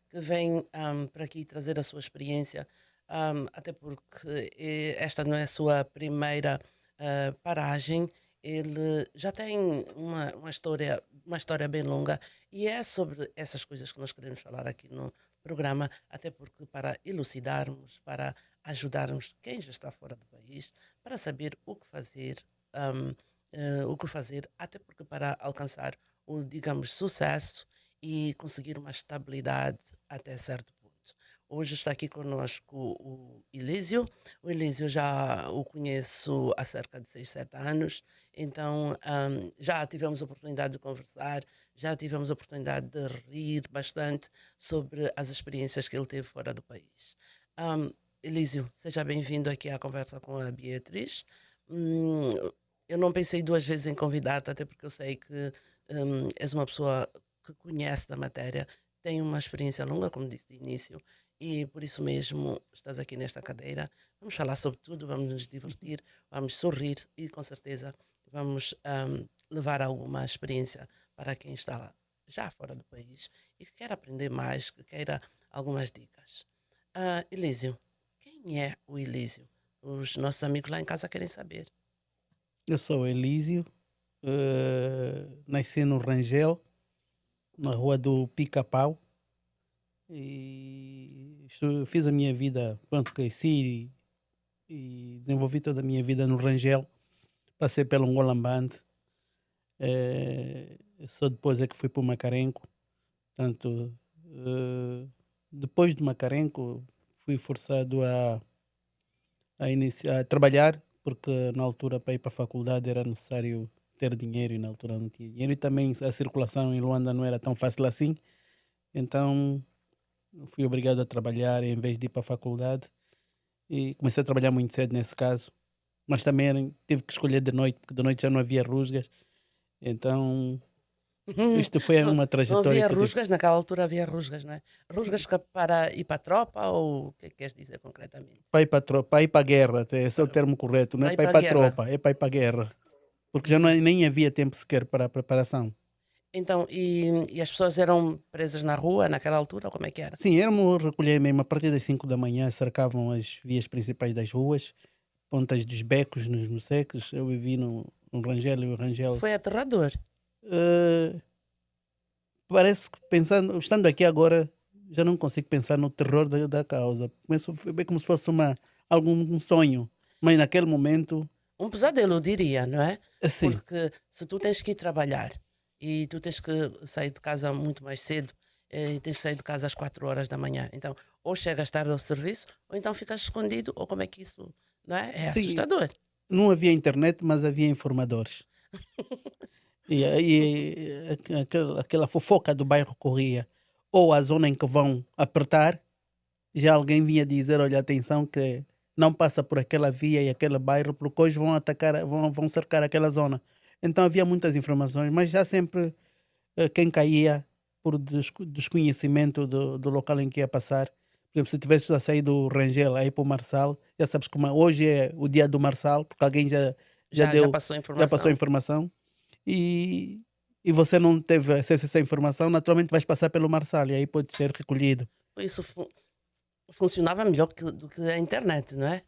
Que vem para aqui trazer a sua experiência, até porque esta não é a sua primeira paragem. Ele já tem uma história bem longa e é sobre essas coisas que nós queremos falar aqui no programa, até porque para elucidarmos, para ajudarmos quem já está fora do país, para saber o que fazer, até porque para alcançar o, digamos, sucesso e conseguir uma estabilidade até certo ponto. Hoje está aqui conosco o Elísio. O Elísio já o conheço há cerca de 6, 7 anos, então já tivemos a oportunidade de conversar, já tivemos a oportunidade de rir bastante sobre as experiências que ele teve fora do país. Um, Elísio, seja bem-vindo aqui à conversa com a Beatriz. Hum, eu não pensei duas vezes em convidar-te, até porque eu sei que és uma pessoa que conhece da matéria, tem uma experiência longa, como disse de início, e por isso mesmo estás aqui nesta cadeira. Vamos falar sobre tudo, vamos nos divertir, vamos sorrir e com certeza vamos levar alguma experiência para quem está lá, já fora do país e que quer aprender mais, que queira algumas dicas. Elísio, quem é o Elísio? Os nossos amigos lá em casa querem saber. Eu sou o Elísio, nasci no Rangel, na rua do Pica-Pau, e fiz a minha vida, pronto, cresci e desenvolvi toda a minha vida no Rangel, passei pelo Ngolamband, só depois é que fui para o Macarenco. Portanto, depois do Macarenco fui forçado a trabalhar, porque na altura para ir para a faculdade era necessário ter dinheiro e na altura não tinha dinheiro, e também a circulação em Luanda não era tão fácil assim, então fui obrigado a trabalhar em vez de ir para a faculdade e comecei a trabalhar muito cedo nesse caso, mas também tive que escolher de noite, porque de noite já não havia rusgas, então isto foi Não, uma não trajetória havia que eu tive. rusgas, naquela altura havia rusgas, não é? Rusgas para ir para a tropa ou o que é que queres dizer concretamente? Para ir para a tropa, para ir para a guerra, até esse é o Para, termo correto, não é para ir para ir para a para a guerra. tropa, é para ir para a guerra, porque já não, Hum. nem havia tempo sequer para a preparação. Então, e as pessoas eram presas na rua naquela altura, ou como é que era? Sim, éramos recolher mesmo a partir das 5 da manhã, cercavam as vias principais das ruas, pontas dos becos nos museques. Eu vivi no Rangel e o Rangel. Foi aterrador. eh, Parece que pensando, estando aqui agora, já não consigo pensar no terror da causa. Começo a ver como se fosse algum sonho. Mas naquele momento, Um pesadelo, eu diria, não é? assim, Porque se tu tens que ir trabalhar e tu tens que sair de casa muito mais cedo, e tens que sair de casa às 4 horas da manhã, então ou chegas tarde ao serviço, ou então ficas escondido, ou como é que isso, não é? É sim, assustador. não havia internet, mas havia informadores. E aí aquela fofoca do bairro corria. Ou a zona em que vão apertar, já alguém vinha dizer, olha, atenção que não passa por aquela via e aquele bairro, porque hoje vão atacar, vão cercar aquela zona. Então havia muitas informações, mas já sempre quem caía por desconhecimento do local em que ia passar. Por exemplo, se tivesse a sair do Rangel aí para o Marçal, já sabes como hoje é o dia do Marçal, porque alguém já Já deu, passou a já passou a informação. informação, e, e você não teve acesso a essa informação, naturalmente vais passar pelo Marçal e aí pode ser recolhido. Isso funcionava melhor do que a internet, não é?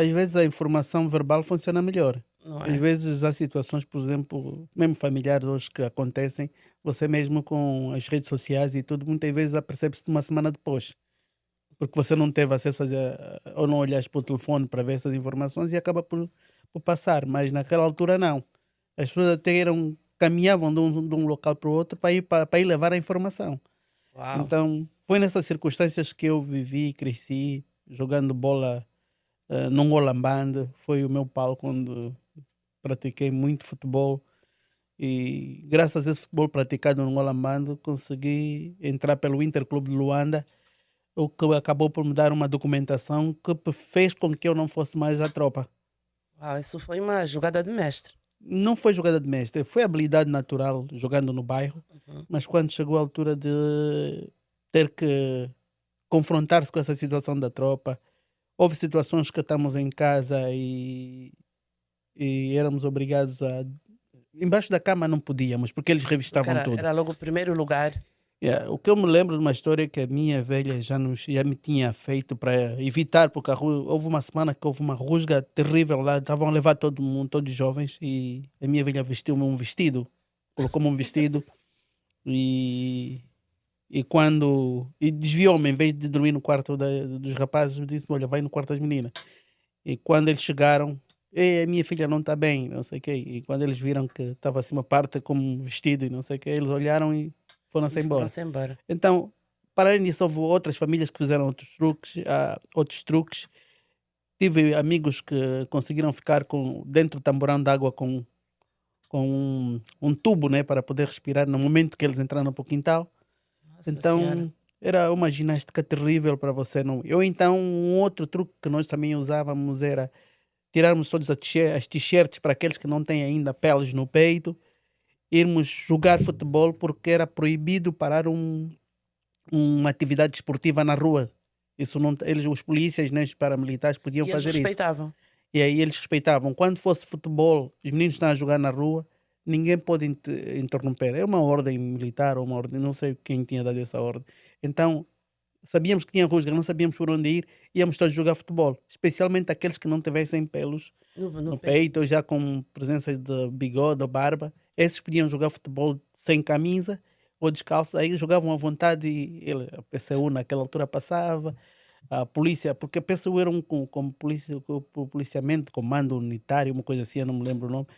Às vezes a informação verbal funciona melhor. Não Às é? vezes há situações, por exemplo, mesmo familiares hoje que acontecem, você mesmo com as redes sociais e tudo, muitas vezes apercebe-se uma semana depois. Porque você não teve acesso ou não olhaste para o telefone para ver essas informações e acaba por passar. Mas naquela altura não. As pessoas até caminhavam de um local para o outro para ir levar a informação. Uau. Então foi nessas circunstâncias que eu vivi, cresci, jogando bola no Ngolamband. Foi o meu palco onde pratiquei muito futebol. E graças a esse futebol praticado no Ngolamband, consegui entrar pelo Interclube de Luanda, o que acabou por me dar uma documentação que fez com que eu não fosse mais à tropa. Uau, isso foi uma jogada de mestre. Não foi jogada de mestre, foi habilidade natural jogando no bairro, Uhum. mas quando chegou a altura de ter que confrontar-se com essa situação da tropa. Houve situações que estamos em casa e éramos obrigados a... Embaixo da cama não podíamos, porque eles Porque revistavam tudo. era logo o primeiro lugar. Yeah. O que eu me lembro de uma história que a minha velha já me tinha feito para evitar, porque houve uma semana que houve uma rusga terrível lá, estavam a levar todo mundo, todos os jovens, e a minha velha vestiu-me um vestido, colocou-me um vestido e quando... E desviou-me, em vez de dormir no quarto dos rapazes, disse: olha, vai no quarto das meninas. E quando eles chegaram, a minha filha não está bem, não sei o quê. E quando eles viram que estava assim uma parte como um vestido e não sei o quê, eles olharam e foram-se embora. Foram-se embora. Então, para além disso, houve outras famílias que fizeram outros truques. Tive amigos que conseguiram ficar dentro do tamborão de água com um tubo, né, para poder respirar no momento que eles entraram para o quintal. Nossa Então, Senhora. era uma ginástica terrível para você não... Eu então, um outro truque que nós também usávamos era tirarmos todas as t-shirts para aqueles que não têm ainda peles no peito, irmos jogar futebol, porque era proibido parar uma atividade esportiva na rua. Isso não, os polícias, né, os paramilitares podiam E eles fazer isso. respeitavam. E aí eles respeitavam. Quando fosse futebol, os meninos estão a jogar na rua, ninguém pode interromper. É uma ordem militar ou uma ordem, não sei quem tinha dado essa ordem. Então, sabíamos que tinha rusga, não sabíamos por onde ir, íamos todos jogar futebol. Especialmente aqueles que não tivessem pelos no peito, ou já com presenças de bigode ou barba. Esses podiam jogar futebol sem camisa ou descalço. Aí jogavam à vontade e a PCU naquela altura passava. A polícia, porque a PSU era policiamento, comando unitário, uma coisa assim, eu não me lembro o nome,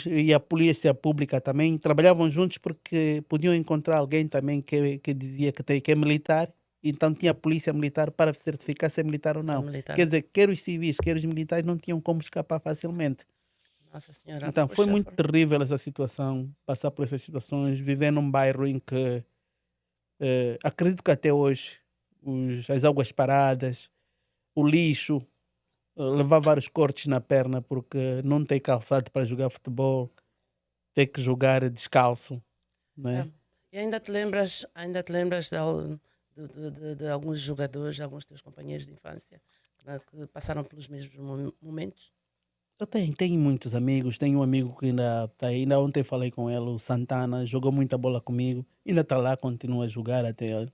e a polícia pública também trabalhavam juntos, porque podiam encontrar alguém também que dizia que é militar, então tinha a polícia militar para certificar se é militar ou não. Militar. Quer dizer, quer os civis, quer os militares não tinham como escapar facilmente. Nossa Senhora. Então foi Poxa, muito terrível essa situação, passar por essas situações, viver num bairro em que acredito que até hoje as águas paradas, o lixo, levar vários cortes na perna porque não tem calçado para jogar futebol, tem que jogar descalço, né? E ainda te lembras de alguns jogadores, alguns teus companheiros de infância que passaram pelos mesmos momentos? Eu tenho muitos amigos, tenho um amigo que ainda está aí, ainda ontem falei com ele, o Santana, jogou muita bola comigo, ainda está lá, continua a jogar até,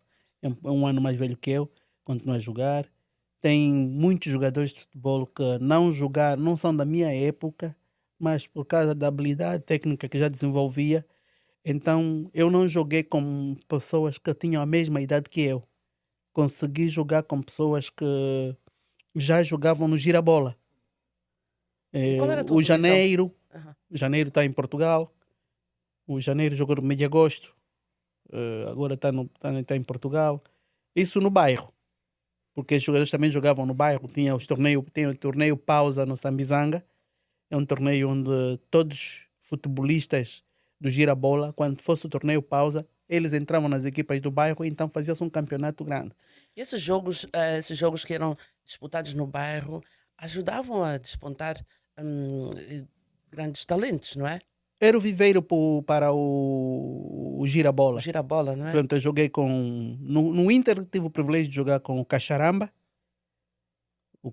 é um ano mais velho que eu, continua a jogar. Tem muitos jogadores de futebol que não são da minha época, mas por causa da habilidade técnica que já desenvolvia, então eu não joguei com pessoas que tinham a mesma idade que eu. Consegui jogar com pessoas que já jogavam no Girabola. Qual era a tua O posição? Janeiro, o Janeiro está em Portugal. O Janeiro jogou no mês de agosto. Agora está em Portugal. Isso no bairro. Porque os jogadores também jogavam no bairro. Tinha o torneio Pausa no Sambizanga. É um torneio onde todos os futebolistas do Girabola, quando fosse o torneio Pausa, eles entravam nas equipas do bairro, então fazia-se um campeonato grande. E esses jogos que eram disputados no bairro ajudavam a despontar grandes talentos, não é? Era o viveiro para o Girabola. O Girabola, não é? Portanto, eu joguei no Inter, tive o privilégio de jogar com o Cacharamba.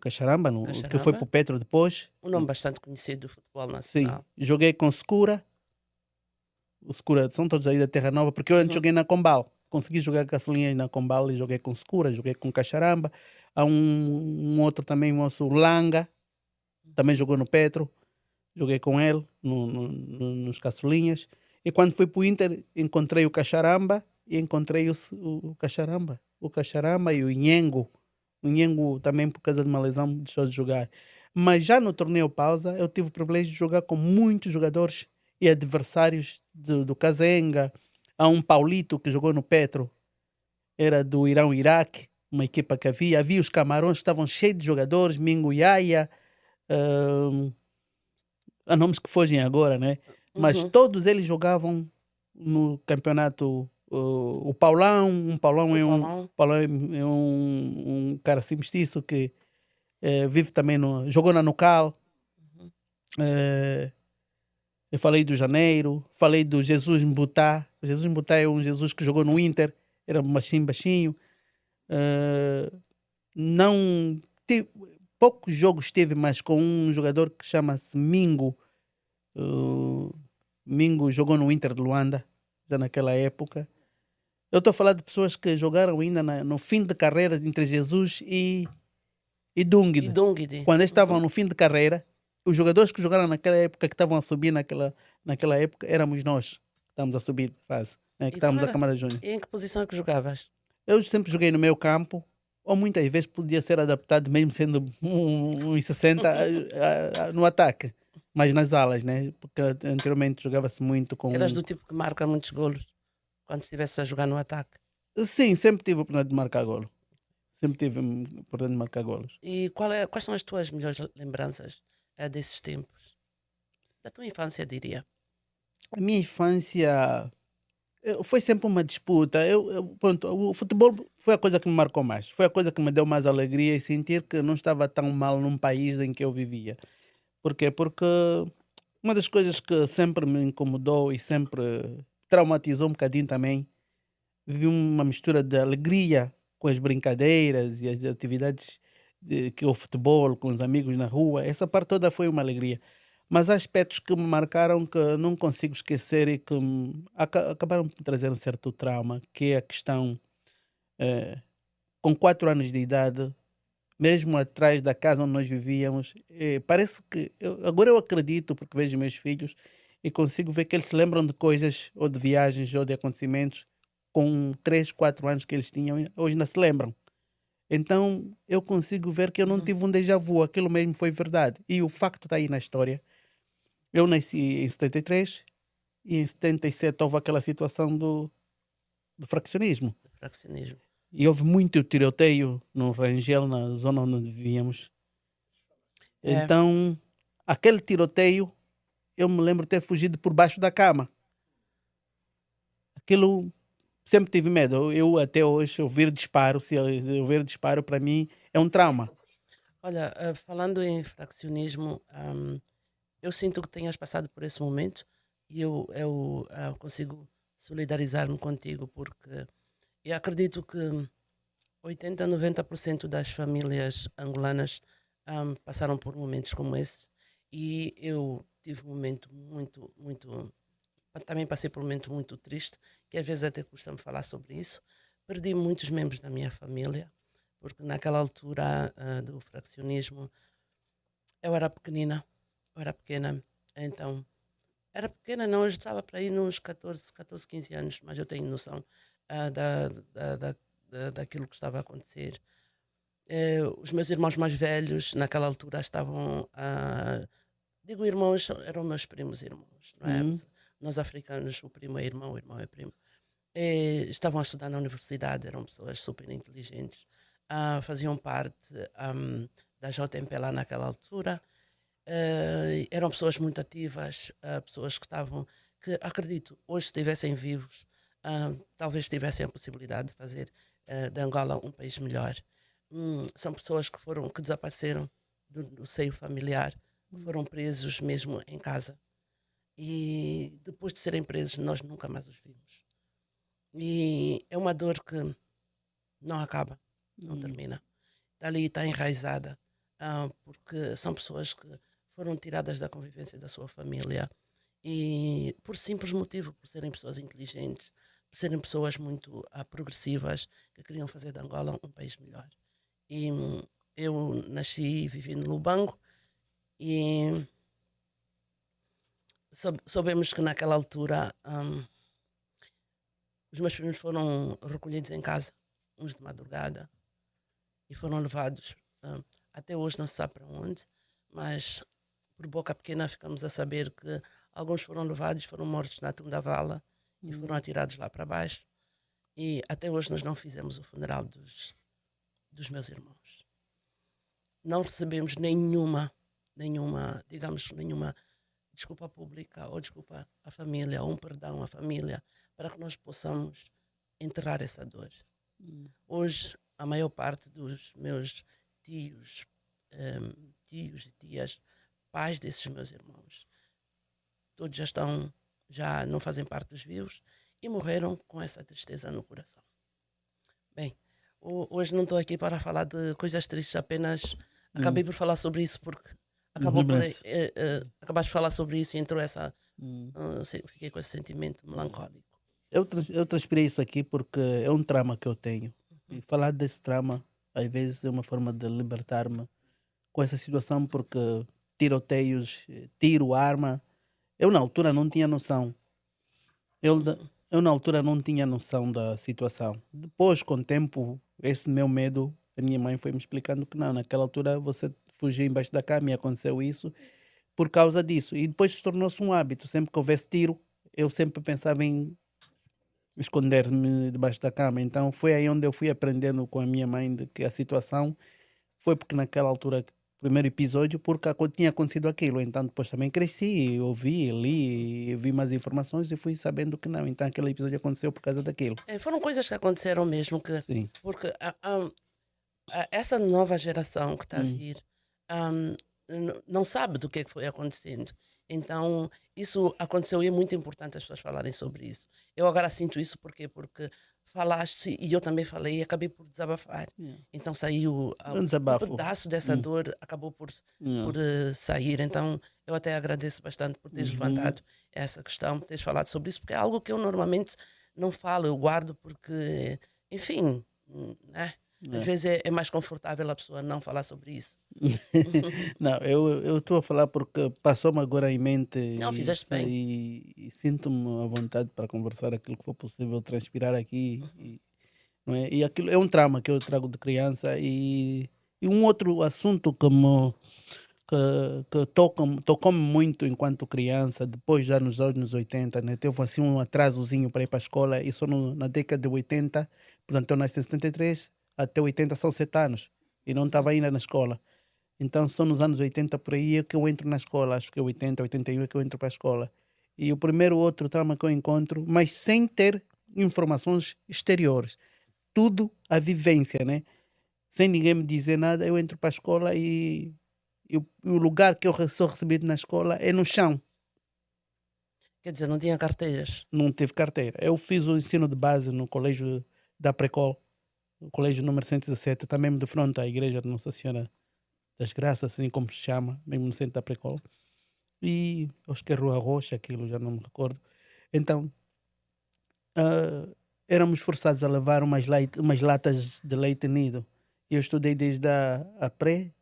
Que foi para o Petro depois. Um nome bastante conhecido do futebol nacional. Sim, joguei com Secura. O Secura são todos aí da Terra Nova, porque eu antes joguei na Combal. Consegui jogar caçulinhas na Combal e joguei com Secura, joguei com Cacharamba. Há um outro também, moço Langa, também jogou no Petro. Joguei com ele nos caçulinhas. E quando fui para o Inter, encontrei o Cacharamba e encontrei o Cacharamba. O Cacharamba e o Inhengo. O Inhengo também, por causa de uma lesão, deixou de jogar. Mas já no torneio Pausa, eu tive o privilégio de jogar com muitos jogadores e adversários do Kazenga. Há um Paulito que jogou no Petro, era do Irão-Iraque, uma equipa que havia. Havia os Camarões que estavam cheios de jogadores, Mingo Yaya, há nomes que fogem agora, né? Mas todos eles jogavam no campeonato. O Paulão é um cara assim mestiço que vive também jogou na Nucal. Eu falei do Janeiro, falei do Jesus Mbutá. O Jesus Mbutá é um Jesus que jogou no Inter, era baixinho. eh, não tive, poucos jogos tive, mas com um jogador que chama-se Mingo. Uh, Mingo jogou no Inter de Luanda, já naquela época. Eu estou a falar de pessoas que jogaram ainda no fim de carreira entre Jesus e E Dungide. Dungidi. Quando eles estavam no fim de carreira, os jogadores que jogaram naquela época, que estavam a subir naquela época, éramos nós que estávamos a subir de fase, né? Que E qual estávamos a era? Câmara Júnior. E em que posição é que jogavas? Eu sempre joguei no meio campo, ou muitas vezes podia ser adaptado, mesmo sendo 1,60 no ataque, mas nas alas, né? Porque anteriormente jogava-se muito Eras com. do tipo que marca muitos golos quando estivesse a jogar no ataque. Sim, sempre tive a oportunidade de marcar golo. Sempre tive a oportunidade de marcar golos. E quais são as tuas melhores lembranças desses tempos? Da tua infância, diria. A minha infância foi sempre uma disputa. Pronto, o futebol foi a coisa que me marcou mais. Foi a coisa que me deu mais alegria e sentir que não estava tão mal num país em que eu vivia. Por quê? Porque uma das coisas que sempre me incomodou e sempre traumatizou um bocadinho também, vi uma mistura de alegria com as brincadeiras e as atividades que o futebol com os amigos na rua. Essa parte toda foi uma alegria. Mas há aspectos que me marcaram que não consigo esquecer e que acabaram por me trazer um certo trauma, que é a questão, eh, com 4 anos de idade, mesmo atrás da casa onde nós vivíamos, parece que agora eu acredito, porque vejo meus filhos e consigo ver que eles se lembram de coisas, ou de viagens, ou de acontecimentos com 3 4 anos que eles tinham, hoje ainda se lembram. Então eu consigo ver que eu não Uhum. tive um déjà vu, aquilo mesmo foi verdade. E o facto está aí na história. Eu nasci em 73 e em 77 houve aquela situação do fraccionismo. Do fraccionismo. E houve muito tiroteio no Rangel, na zona onde vivíamos. É, Então, aquele tiroteio, eu me lembro de ter fugido por baixo da cama. Aquilo, sempre tive medo. Eu até hoje, ouvir disparo, se eu ouvir disparo, para mim é um trauma. olha, falando em fraccionismo, eu sinto que tenhas passado por esse momento e eu consigo solidarizar-me contigo porque eu acredito que 80, 90% das famílias angolanas passaram por momentos como esse e eu tive um momento muito. Também passei por um momento muito triste, que às vezes até custa-me falar sobre isso. Perdi muitos membros da minha família, porque naquela altura do fraccionismo eu era pequenina, eu era pequena, então era pequena, não, eu estava para ir nos 14, 15 anos, mas eu tenho noção daquilo que estava a acontecer. Os meus irmãos mais velhos, naquela altura, estavam a. Digo irmãos, eram meus primos irmãos, não é? Uhum. Nós africanos, o irmão é primo. Estavam a estudar na universidade, eram pessoas super inteligentes, faziam parte da JMP lá naquela altura. Eram pessoas muito ativas, pessoas que estavam, que acredito, hoje se estivessem vivos, talvez tivessem a possibilidade de fazer de Angola um país melhor. São pessoas que desapareceram do seio familiar, que foram presos mesmo em casa. E depois de serem presos, nós nunca mais os vimos. E é uma dor que não acaba, não termina. Dali está enraizada, porque são pessoas que foram tiradas da convivência da sua família e por simples motivo, por serem pessoas inteligentes, por serem pessoas muito progressivas que queriam fazer de Angola um país melhor. E eu nasci e vivi no Lubango e soubemos que naquela altura os meus primos foram recolhidos em casa, uns de madrugada, e foram levados. Até hoje não se sabe para onde, mas por boca pequena ficamos a saber que alguns foram levados, foram mortos na Tunda Vala e foram atirados lá para baixo. E até hoje nós não fizemos o funeral dos meus irmãos. Não recebemos digamos, nenhuma desculpa pública ou desculpa à família, ou um perdão à família, para que nós possamos enterrar essa dor. Hoje, a maior parte dos meus tios, tios e tias, pais desses meus irmãos, todos já não fazem parte dos vivos e morreram com essa tristeza no coração. Bem, Hoje não estou aqui para falar de coisas tristes, apenas acabei Hum, por falar sobre isso porque acabou por lembrança. acabaste de falar sobre isso e entrou essa Hum. fiquei com esse sentimento melancólico. Eu transpirei isso aqui porque é um trauma que eu tenho. E falar desse trauma, às vezes, é uma forma de libertar-me com essa situação, porque tiroteios, tiro, arma. Eu, na altura, não tinha noção. Eu, da- eu, na altura, não tinha noção da situação. Depois, com o tempo, esse meu medo, a minha mãe foi me explicando que não, naquela altura você fugiu embaixo da cama e aconteceu isso por causa disso. E depois tornou-se um hábito. Sempre que houvesse tiro, eu sempre pensava em esconder-me debaixo da cama. Então foi aí onde eu fui aprendendo com a minha mãe de que a situação foi porque naquela altura, primeiro episódio, porque tinha acontecido aquilo. Então depois também cresci, ouvi, li, vi mais informações e fui sabendo que não. Então aquele episódio aconteceu por causa daquilo. Foram coisas que aconteceram mesmo Sim. porque essa nova geração que está a Hum. vir não sabe do que é que foi acontecendo. Então, isso aconteceu e é muito importante as pessoas falarem sobre isso. Eu agora sinto isso porque falaste e eu também falei e acabei por desabafar. Yeah. Então saiu Um um desabafo. pedaço dessa dor, acabou Yeah. por sair. Então, eu até agradeço bastante por teres Uhum. levantado essa questão, por teres falado sobre isso, porque é algo que eu normalmente não falo, eu guardo porque, enfim, né? Às Yeah. vezes é mais confortável a pessoa não falar sobre isso. Não, eu estou a falar porque passou-me agora em mente Não, fizeste bem. e sinto-me à vontade para conversar aquilo que for possível, transpirar aqui. Não é? E aquilo é um trauma que eu trago de criança e um outro assunto que tocou-me muito enquanto criança, depois já nos anos 80, né? Teve assim um atrasozinho para ir para a escola, e só na década de 80, portanto eu nasci em 73, até 80 são 7 anos, e não estava ainda na escola. Então só nos anos 80 por aí é que eu entro na escola, acho que é 80, 81 é que eu entro para a escola. E o primeiro outro trauma que eu encontro, mas sem ter informações exteriores, tudo a vivência, né? Sem ninguém me dizer nada, eu entro para a escola e o lugar que eu sou recebido na escola é no chão, Quer dizer, não tinha carteiras. não tive carteira. Eu fiz o ensino de base no colégio da Precol, o colégio número 117, também de frente à igreja de Nossa Senhora das Graças, assim como se chama, mesmo no centro da Precol. E acho que é Rua Roxa, aquilo já não me recordo. Então, ah, éramos forçados a levar umas latas de leite nido. Eu estudei desde a pré,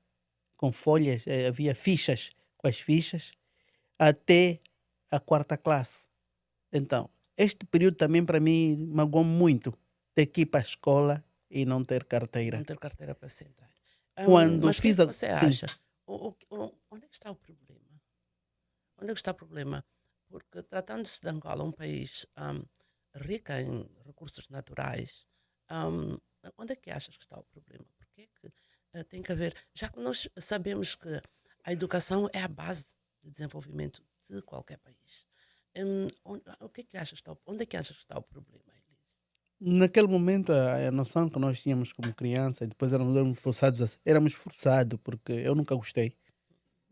com folhas, havia fichas, com as fichas, até a quarta classe. Então, este período também para mim magoou muito, ter que ir para a escola e não ter Não carteira. ter carteira para sentar. Quando Mas o que é fiz que a... você Sim, acha? Onde é que está o problema? Onde é que está o problema? Porque tratando-se de Angola, um país rico em recursos naturais, ahm, onde é que achas que está o problema? Porque é que tem que haver, já que nós sabemos que a educação é a base de desenvolvimento de qualquer país. O que é que achas que está, onde é que achas que está o problema, Elise? naquele momento a noção que nós tínhamos como criança, e depois éramos forçados, porque eu nunca gostei.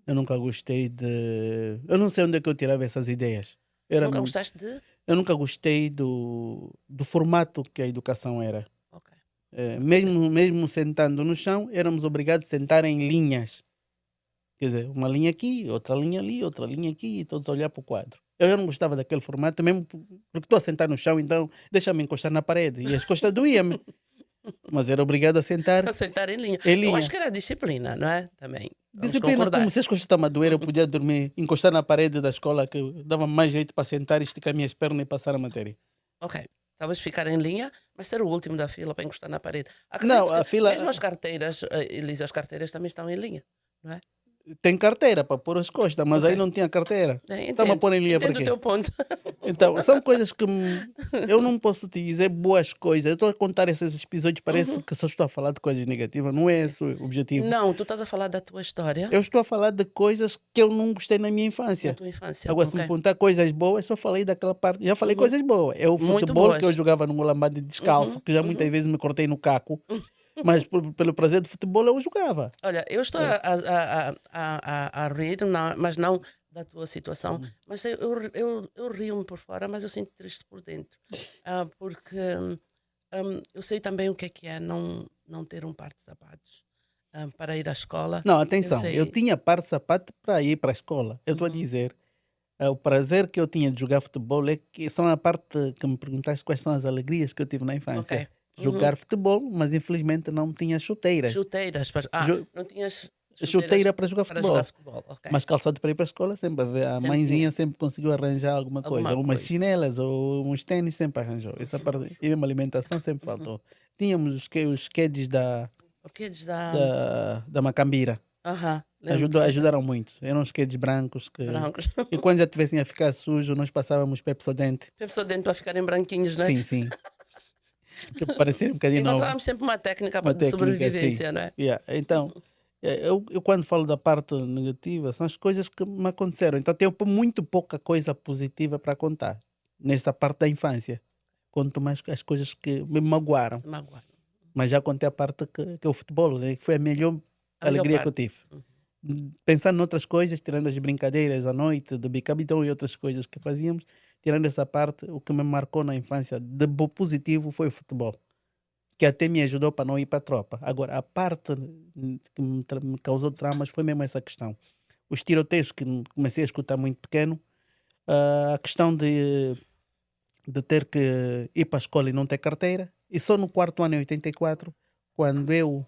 Eu nunca gostei de. Eu não sei onde é que eu tirava essas ideias. Era, Nunca gostaste de? eu nunca gostei do formato que a educação era. Ok. Você, Mesmo sentando no chão, éramos obrigados a sentar em linhas. Quer dizer, uma linha aqui, outra linha ali, outra linha aqui, e todos a olhar para o quadro. Eu já não gostava daquele formato, mesmo porque estou a sentar no chão, então deixa-me encostar na parede. E as costas doía-me, mas era obrigado a sentar aceitar em linha. em Eu acho linha. que era disciplina, não é? Também. Vamos Disciplina como concordar. se as costas estavam a doer, eu podia dormir, encostar na parede da escola, que dava mais jeito para sentar, esticar minhas pernas e passar a matéria. Ok. Talvez ficar em linha, mas ser o último da fila para encostar na parede. Não, Acredito que a mesmo fila as carteiras, Elisa, as carteiras também estão em linha, não é? tem carteira para pôr as costas, mas Ok. aí não tinha carteira. Está-me a Entendo. pôr em linha para Entendo o quê? teu ponto. Então, são coisas que eu não posso te dizer boas coisas. Eu estou a contar esses episódios, parece Uhum. que só estou a falar de coisas negativas. Não é esse o objetivo. Não, tu estás a falar da tua história, Eu estou a falar de coisas que eu não gostei na minha da infância. tua infância, Agora, se me ok? perguntar coisas boas, só falei daquela parte. Já falei Uhum. coisas boas. É o Muito futebol que eu boas. jogava no Mulambade descalço, Uhum. que já muitas Uhum. vezes me cortei no caco. Mas pelo prazer do futebol eu jogava. Olha, eu estou É. a rir, mas não da tua situação. Mas eu rio-me por fora, mas eu sinto triste por dentro. Porque eu sei também o que é não ter um par de sapatos para ir à escola. Não, Eu atenção, eu sei. tinha par de sapato para ir para a escola. Eu estou a Uhum, dizer, o prazer que eu tinha de jogar futebol é que são a parte que me perguntaste quais são as alegrias que eu tive na ok. infância. Uhum. Jogar futebol, mas infelizmente não tinha chuteiras. Chuteiras. Jo- Não tinhas chuteiras Chuteira para jogar para jogar futebol. futebol. Ok. Mas calçado para ir para a escola, a Sempre mãezinha tinha sempre conseguiu arranjar alguma coisa. alguma Ou umas coisa. chinelas ou uns tênis, sempre arranjou. Essa Uhum, parte, e mesmo a alimentação sempre uhum. faltou. Tínhamos os quedes O que lhes dá. da Macambira. Aham, lembro perfeitamente. Ajudaram muito. Eram os quedes brancos que. Brancos. E quando já tivessem a ficar sujo, nós passávamos Pepsodente. A pessoa dentro para ficarem branquinhos, não é? Sim, sim. Que parecia um bocadinho novo. Encontrávamos sempre uma técnica Uma de técnica, sim. sobrevivência, não é? Yeah. Então, eu quando falo da parte negativa, são as coisas que me aconteceram. Então, tenho muito pouca coisa positiva para contar nessa parte da infância. Conto mais as coisas que me magoaram. Se magoar. Mas já contei a parte que é o futebol, né? Que foi a melhor A melhor alegria que eu parte. tive. Uhum. Pensando noutras coisas, tirando as brincadeiras à noite, de bicabidão e outras coisas que fazíamos, tirando essa parte, o que me marcou na infância de positivo foi o futebol, que até me ajudou para não ir para a tropa. Agora, a parte que me causou traumas foi mesmo essa questão. Os tiroteios que comecei a escutar muito pequeno, a questão de ter que ir para a escola e não ter carteira, e só no quarto ano, em 84, quando eu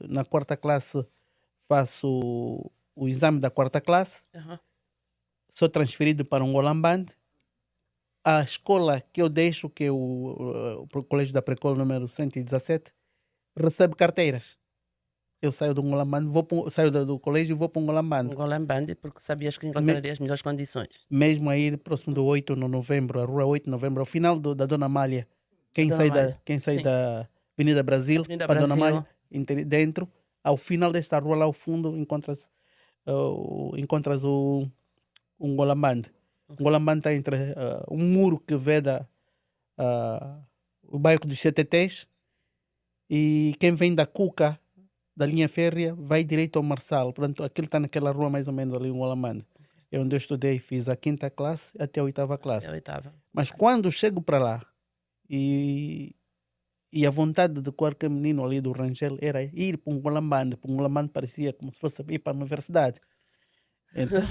na quarta classe faço o exame da quarta classe, Aham. sou transferido para um Golamband. A escola que eu deixo, que é o Colégio da Precola número 117, recebe carteiras. Eu saio do Golamband, saio do colégio e vou para um Um Golamband. Golem Band, porque sabias que Me- encontrarias melhores condições. Mesmo aí, próximo do 8 de novembro, a rua 8 de novembro, ao final da Dona Amália, Da Dona Malha. quem sai Sim. da Avenida Brasil Avenida para Dona Amália, Brasil. dentro, ao final desta rua, lá ao fundo, encontras um Golamband. Um Golamband está entre um muro que veda o bairro dos CTTs, e quem vem da Cuca, da linha férrea, vai direito ao Marçal. Portanto, aquilo está naquela rua mais ou menos ali, um Golamband. É onde eu estudei, fiz a quinta classe até a oitava Até a classe. oitava. Mas quando chego para lá e, e a vontade de qualquer menino ali do Rangel era ir para um Golamband. Para um Golamband parecia como se fosse ir para a universidade. Então,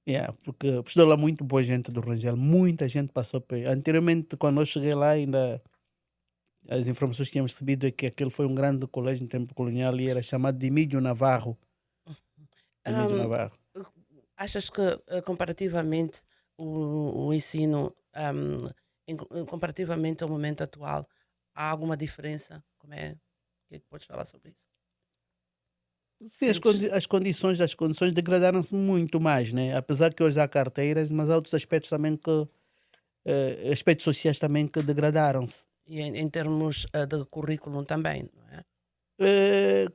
yeah, porque estudou lá muito boa gente do Rangel. Muita gente passou por aí. Anteriormente, quando eu cheguei lá, ainda as informações que tínhamos recebido é que aquele foi um grande colégio no tempo colonial e era chamado de Emílio Navarro. Emílio Ahm, Navarro. Achas que, comparativamente, o ensino, comparativamente ao momento atual, há alguma diferença? Como é? O que é que podes falar sobre isso? Sim, Sentes? as condições degradaram-se muito mais, né? Apesar que hoje há carteiras, mas há outros aspectos também aspectos sociais também que degradaram-se. E em termos de currículo também, não é? Eh,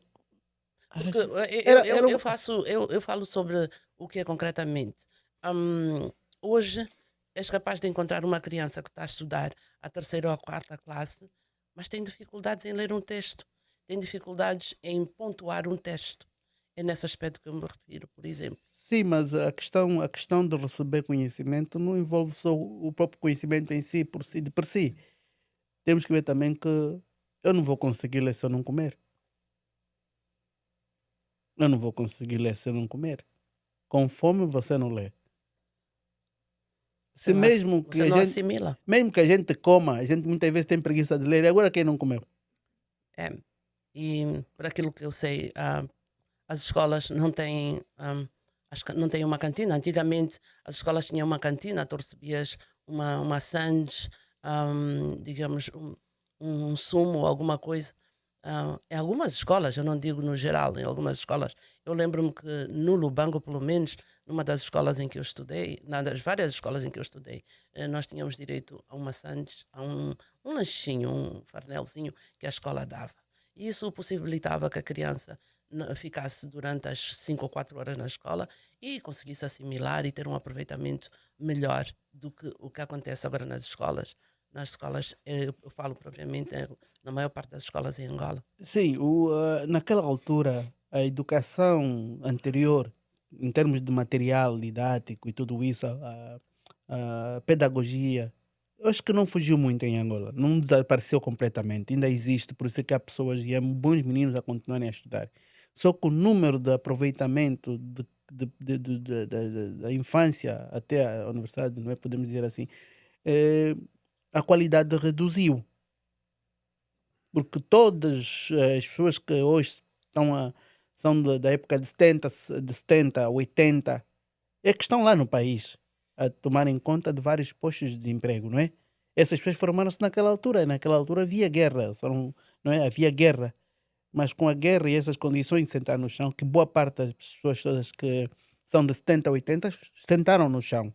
Porque era, era, um- eu falo sobre o que é concretamente. Hoje és capaz de encontrar uma criança que está a estudar a terceira ou a quarta classe, mas tem dificuldades em ler um texto, tem dificuldades em pontuar um texto. É nesse aspecto que eu me refiro, por exemplo. sim, mas a questão de receber conhecimento não envolve só o próprio conhecimento em si, de por si. Temos que ver também que eu não vou conseguir ler se eu não comer. Eu não vou conseguir ler se eu não comer. Com fome você não lê. Se Você não assimila. mesmo que a gente coma, a gente muitas vezes tem preguiça de ler. E agora quem não comeu? É. E por aquilo que eu sei, as escolas não têm, não têm uma cantina. Antigamente as escolas tinham uma cantina, tu recebias uma sandes, digamos, um sumo ou alguma coisa. Em algumas escolas, eu não digo no geral, em algumas escolas, eu lembro-me que no Lubango, pelo menos, numa das escolas em que eu estudei, na das várias escolas em que eu estudei, nós tínhamos direito a uma sandes, a um lanchinho, um farnelzinho que a escola dava. E isso possibilitava que a criança ficasse durante as 5 ou 4 horas na escola e conseguisse assimilar e ter um aproveitamento melhor do que o que acontece agora nas escolas. Nas escolas, eu falo propriamente na maior parte das escolas em Angola. Sim, naquela altura, a educação anterior, em termos de material didático e tudo isso, a pedagogia, eu acho que não fugiu muito em Angola, não desapareceu completamente, ainda existe, por isso é que há pessoas e há bons meninos a continuarem a estudar. Só que o número de aproveitamento da infância até a universidade, não é? Podemos dizer assim, a qualidade reduziu, porque todas as pessoas que hoje são da época de 70 80, é que estão lá no país a tomar em conta de vários postos de desemprego, não é? Essas pessoas formaram-se naquela altura, e naquela altura havia guerra, não é? Havia guerra, mas com a guerra e essas condições de sentar no chão, que boa parte das pessoas todas que são de 70 80 sentaram no chão.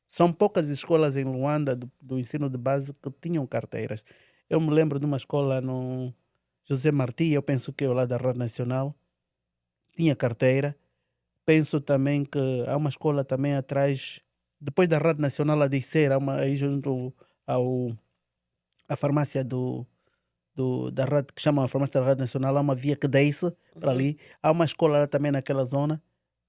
São poucas escolas em Luanda do ensino de base que tinham carteiras. Eu me lembro de uma escola no José Martí, eu penso que é lá da Rádio Nacional, tinha carteira. Penso também que há uma escola também atrás, depois da Rádio Nacional a descer, há uma, aí junto ao, à farmácia da rádio, que chama a farmácia da Rádio Nacional, há uma via que desce para Uhum. ali. Há uma escola lá também naquela zona,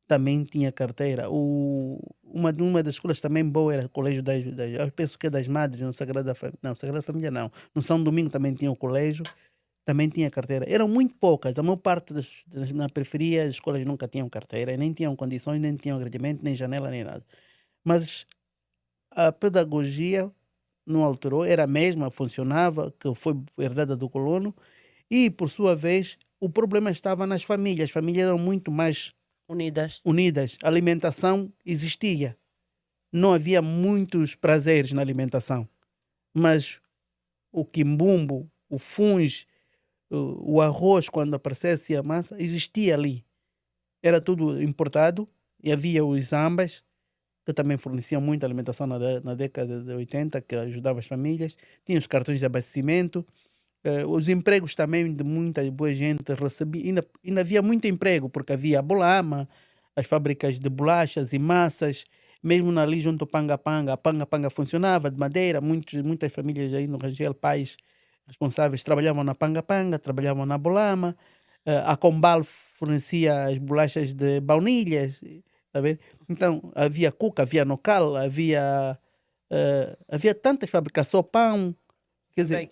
também tinha carteira. Uma das escolas também boa era o Colégio eu penso que é das Madres, no Sagrada Família não. No São Domingo também tinha o colégio, também tinha carteira. Eram muito poucas, a maior parte na periferia as escolas nunca tinham carteira, nem tinham condições, nem tinham agradimento, nem janela, nem nada. Mas a pedagogia não alterou, era a mesma, funcionava, que foi herdada do colono, e por sua vez o problema estava nas famílias. As famílias eram muito mais Unidas. unidas, a alimentação existia, não havia muitos prazeres na alimentação, mas o quimbumbo, o funge, o arroz, quando aparecesse a massa, existia ali. Era tudo importado e havia os ambas, que também forneciam muita alimentação na década de 80, que ajudava as famílias. Tinha os cartões de abastecimento, os empregos também de muita boa gente recebia. Ainda havia muito emprego, porque havia a Bolama, as fábricas de bolachas e massas, mesmo ali junto ao Panga-Panga. A Panga-Panga funcionava de madeira, muitas famílias aí no Rangel, pais responsáveis, trabalhavam na Panga-Panga, trabalhavam na Bolama. A Combal fornecia as bolachas de baunilhas, tá vendo? Então havia cuca, havia nocal, havia tantas fábricas, só pão, quer dizer, Bem,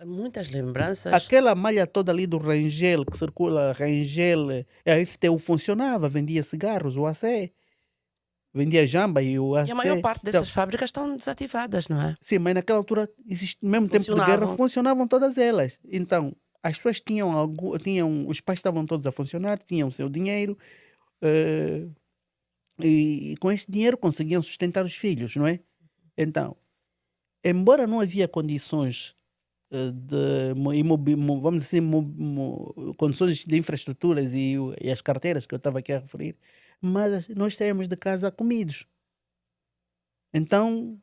muitas lembranças. aquela malha toda ali do Rangel, que circula Rangel, a FTU funcionava, vendia cigarros, o AC, vendia jamba e o E a maior AC. parte Então, dessas fábricas estão desativadas, não é? sim, mas naquela altura, no mesmo tempo de guerra, Funcionavam. funcionavam todas elas. Então, as pessoas os pais estavam todos a funcionar, tinham o seu dinheiro, eh, e com esse dinheiro conseguiam sustentar os filhos, não é? Então, embora não havia condições vamos dizer, condições de infraestruturas e as carteiras que eu estava aqui a referir, mas nós saímos de casa comidos. Então,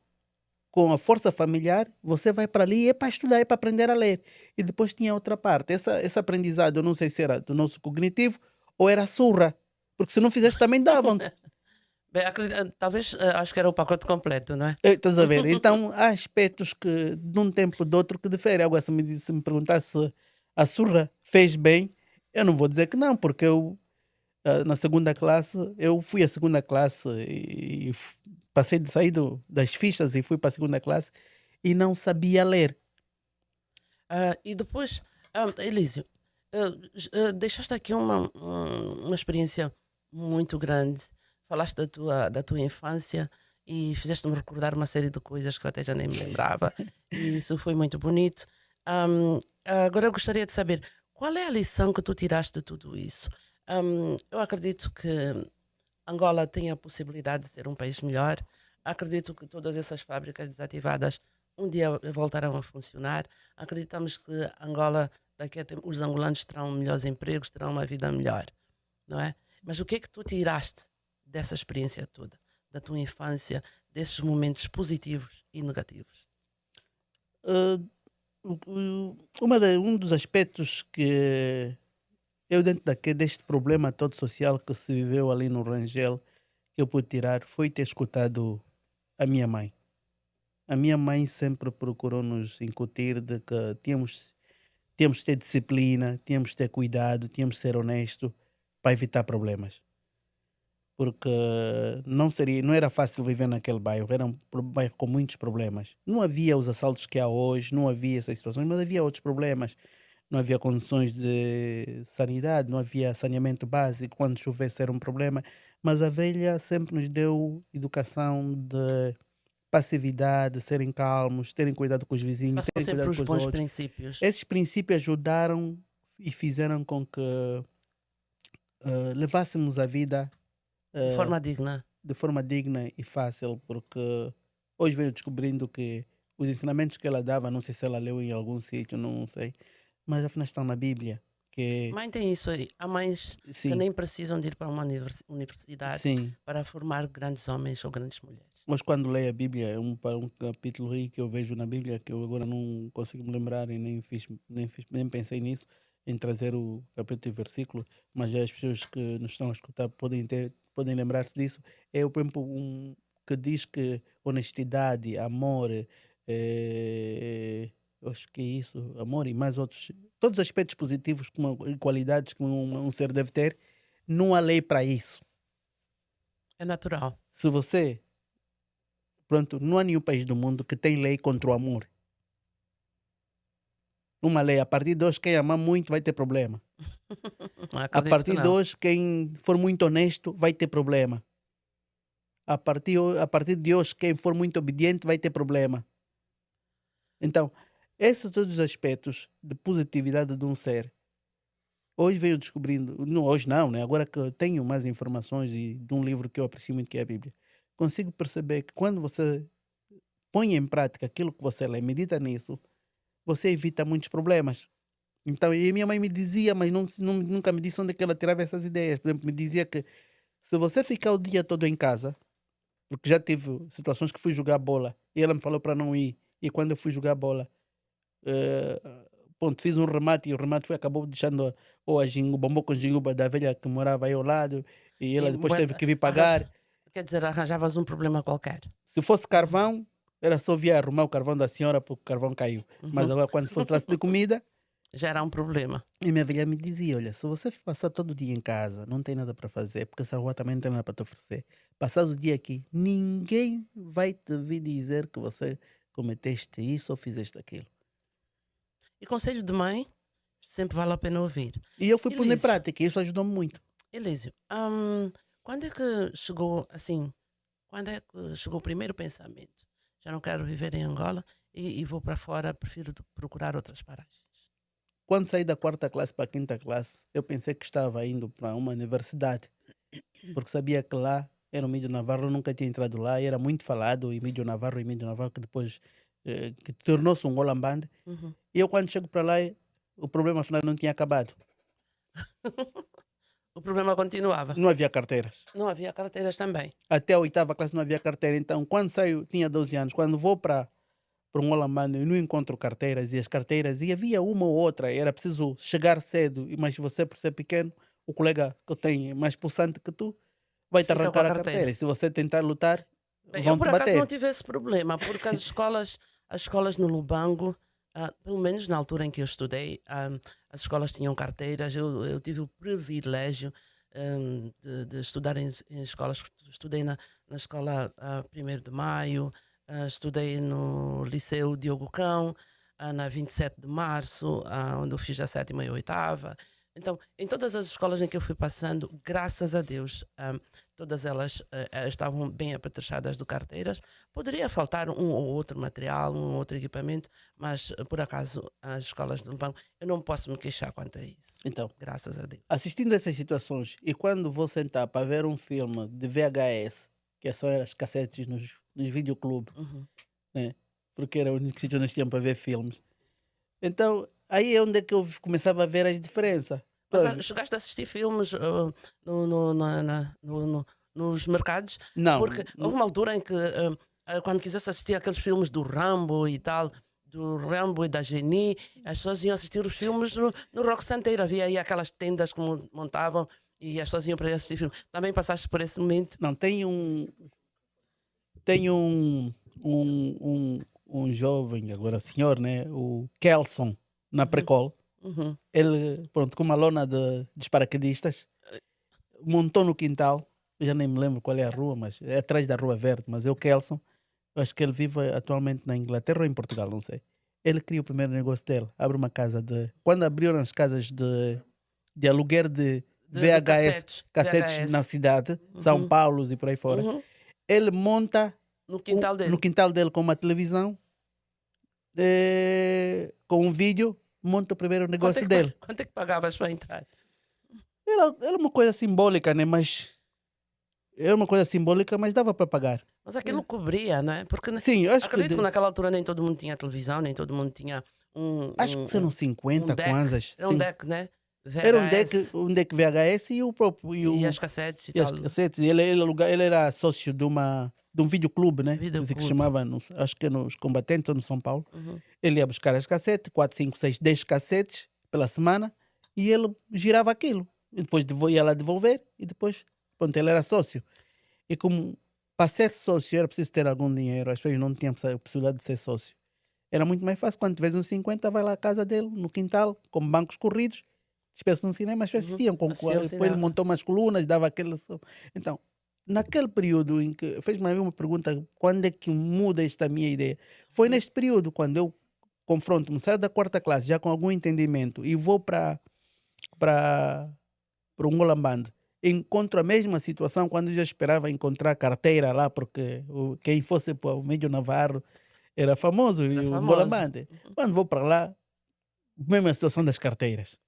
com a força familiar, você vai para ali, é para estudar, é para aprender a ler. E depois tinha outra parte. Essa aprendizado, eu não sei se era do nosso cognitivo ou era surra. Porque se não fizesse, também davam-te. Bem, talvez, acho que era o pacote completo, não é? Estás a ver? Então, há aspectos que, de um tempo do outro, que diferem. Agora, se me perguntasse se a surra fez bem, eu não vou dizer que não, porque na segunda classe, eu fui à segunda classe passei de sair das fichas e fui para a segunda classe e não sabia ler. E depois, Elísio, deixaste aqui uma experiência muito grande. Falaste da tua infância e fizeste-me recordar uma série de coisas que eu até já nem me lembrava. E isso foi muito bonito. Agora eu gostaria de saber qual é a lição que tu tiraste de tudo isso. Eu acredito que Angola tem a possibilidade de ser um país melhor. Acredito que todas essas fábricas desativadas um dia voltarão a funcionar. Acreditamos que Angola, daqui a tempo, os angolanos terão melhores empregos, terão uma vida melhor, não é? Mas o que é que tu tiraste dessa experiência toda, da tua infância, desses momentos positivos e negativos? Uh, um dos aspectos que eu, dentro deste problema todo social que se viveu ali no Rangel, que eu pude tirar, foi ter escutado a minha mãe. A minha mãe sempre procurou nos incutir de que tínhamos de ter disciplina, tínhamos de ter cuidado, tínhamos de ser honesto para evitar problemas. porque não era fácil viver naquele bairro, era um bairro com muitos problemas. Não havia os assaltos que há hoje, não havia essas situações, mas havia outros problemas. Não havia condições de sanidade, não havia saneamento básico, quando chovesse era um problema, mas a velha sempre nos deu educação de passividade, serem calmos, terem cuidado com os vizinhos, Passou terem sempre cuidado os com os bons outros. princípios. Esses princípios ajudaram e fizeram com que levássemos a vida De eh, forma digna. de forma digna e fácil, porque hoje venho descobrindo que os ensinamentos que ela dava, não sei se ela leu em algum sítio, não sei, mas afinal estão na Bíblia. Que Mãe tem isso aí. Há mães que sim, nem precisam de ir para uma universidade sim. para formar grandes homens ou grandes mulheres. Mas quando leio a Bíblia, um capítulo aí que eu vejo na Bíblia, que eu agora não consigo me lembrar e nem pensei nisso, em trazer o capítulo e versículo, mas já as pessoas que nos estão a escutar podem lembrar-se disso. É o exemplo que diz que honestidade, amor, eu acho que é isso, amor e mais outros, todos os aspectos positivos e qualidades que um ser deve ter, não há lei para isso. É natural. Se você Pronto, não há nenhum país do mundo que tem lei contra o amor. Uma lei, a partir de hoje, quem amar muito vai ter problema. Não A acredito que partir de não. hoje, quem for muito honesto vai ter problema. A partir de hoje, quem for muito obediente vai ter problema. Então, esses todos os aspectos de positividade de um ser, hoje venho descobrindo, não, hoje não, né? Agora que eu tenho mais informações e de um livro que eu aprecio muito, que é a Bíblia, consigo perceber que quando você põe em prática aquilo que você lê, medita nisso, você evita muitos problemas. Então, e minha mãe me dizia, mas nunca me disse onde é que ela tirava essas ideias. Por exemplo, me dizia que se você ficar o dia todo em casa, porque já tive situações que fui jogar bola e ela me falou para não ir, e quando eu fui jogar bola, eh, pronto, fiz um remate e o remate acabou deixando ou a bombo com jinguba da velha que morava aí ao lado, e E, ela depois teve que vir arranja- pagar. quer dizer, arranjavas um problema qualquer. Se fosse carvão, era só vir arrumar o carvão da senhora porque o carvão caiu. Mas Uhum. agora, quando fosse traço de comida, Já era um problema. e minha velha me dizia: olha, se você passar todo o dia em casa, não tem nada para fazer, porque essa rua também não tem nada para te oferecer. Passares o dia aqui, ninguém vai te vir dizer que você cometeste isso ou fizeste aquilo. E conselho de mãe sempre vale a pena ouvir. E eu fui pondo em Elísio, prática e isso ajudou-me muito. Elísio, quando é que chegou assim? Quando é que chegou o primeiro pensamento? Já não quero viver em Angola e vou para fora, prefiro procurar outras paragens. Quando saí da quarta classe para a quinta classe, eu pensei que estava indo para uma universidade, porque sabia que lá era o Mídio Navarro, eu nunca tinha entrado lá, e era muito falado, e Mídio Navarro, que depois que tornou-se um Holland. Uhum. E eu, quando chego para lá, o problema afinal não tinha acabado. O problema continuava. Não havia carteiras. Não havia carteiras também. Até a oitava classe não havia carteira. Então, quando saio, tinha 12 anos. Quando vou para um Holambano, eu não encontro carteiras. E as carteiras, e havia uma ou outra. Era preciso chegar cedo. Mas você, por ser pequeno, o colega que eu tenho mais pulsante que tu, vai te Fica com a arrancar a carteira. carteira. E se você tentar lutar, Bem, eu vão te por acaso não bater. tive esse problema, porque as escolas no Lubango, pelo menos na altura em que eu estudei, as escolas tinham carteiras. Eu tive o privilégio de estudar em escolas. Estudei na escola 1º de Maio, estudei no Liceu Diogo Cão, na 27 de Março, onde eu fiz a 7ª e a 8ª. Então, em todas as escolas em que eu fui passando, graças a Deus, todas elas estavam bem apetrechadas de carteiras. Poderia faltar um ou outro material, um ou outro equipamento, mas por acaso as escolas do Lubango, eu não posso me queixar quanto a isso. Então, Graças a Deus. assistindo essas situações, e quando vou sentar para ver um filme de VHS, que são as cassetes nos videoclubes, Uhum. né? Porque era o único sítio onde nós tínhamos para ver filmes. Então, aí é onde é que eu começava a ver as diferenças. Mas chegaste a assistir filmes nos mercados? Não, Porque houve uma altura em que, quando quisesse assistir aqueles filmes do Rambo e tal, do Rambo e da Geni, as pessoas iam assistir os filmes no Rock Santeiro. Havia aí aquelas tendas que montavam e as pessoas iam para assistir filmes. Também passaste por esse momento? não, tem um jovem, agora senhor, né? O Kelson, na Precol. Uhum. Ele, pronto, com uma lona de paraquedistas, montou no quintal eu já nem me lembro qual é a rua, mas é atrás da Rua Verde, mas é o Kelson. Eu acho que ele vive atualmente na Inglaterra ou em Portugal, não sei. Ele cria o primeiro negócio dele, abre uma casa de. Quando abriram as casas de aluguer de De VHS, cassetes, cassetes na VHS. cidade, São Uhum, Paulo e por aí fora, uhum. ele monta No quintal no dele. quintal dele com uma televisão, com um vídeo, monta o primeiro negócio dele. Quanto é que pagavas para entrar? Era uma coisa simbólica, né? Mas era uma coisa simbólica, mas dava para pagar. Mas aquilo cobria, não é? Porque Sim, eu acho que acredito que naquela altura nem todo mundo tinha televisão, nem todo mundo tinha um, acho que serão um 50 deck. kwanzas. Era um Sim. deck, né? Era VHS um deck VHS e o próprio e as cassetes e e as tal. cassetes. Ele era sócio de um videoclube, né? Assim que se Videoclube. chamava, acho que é nos Combatentes ou no São Paulo. Uhum. Ele ia buscar as cassetes, 4, 5, 6, 10 cassetes pela semana e ele girava aquilo. E depois ia lá devolver e depois, pronto, ele era sócio. E como para ser sócio era preciso ter algum dinheiro, as pessoas não tinham a possibilidade de ser sócio. Era muito mais fácil. Quando tiveres uns 50, vai lá à casa dele, no quintal, com bancos corridos, despesa no cinema, as pessoas Uhum. assistiam. Assistia ao Depois ele cinema. montou umas colunas, dava aquele som. Então, naquele período em que fez-me uma pergunta, quando é que muda esta minha ideia? Foi neste período, quando eu confronto-me, saio da quarta classe, já com algum entendimento, e vou para um Golamband. Encontro a mesma situação quando eu já esperava encontrar carteira lá, porque quem fosse para o Médio Navarro era famoso, Era e o famoso. Golamband. Quando vou para lá, mesma situação das carteiras.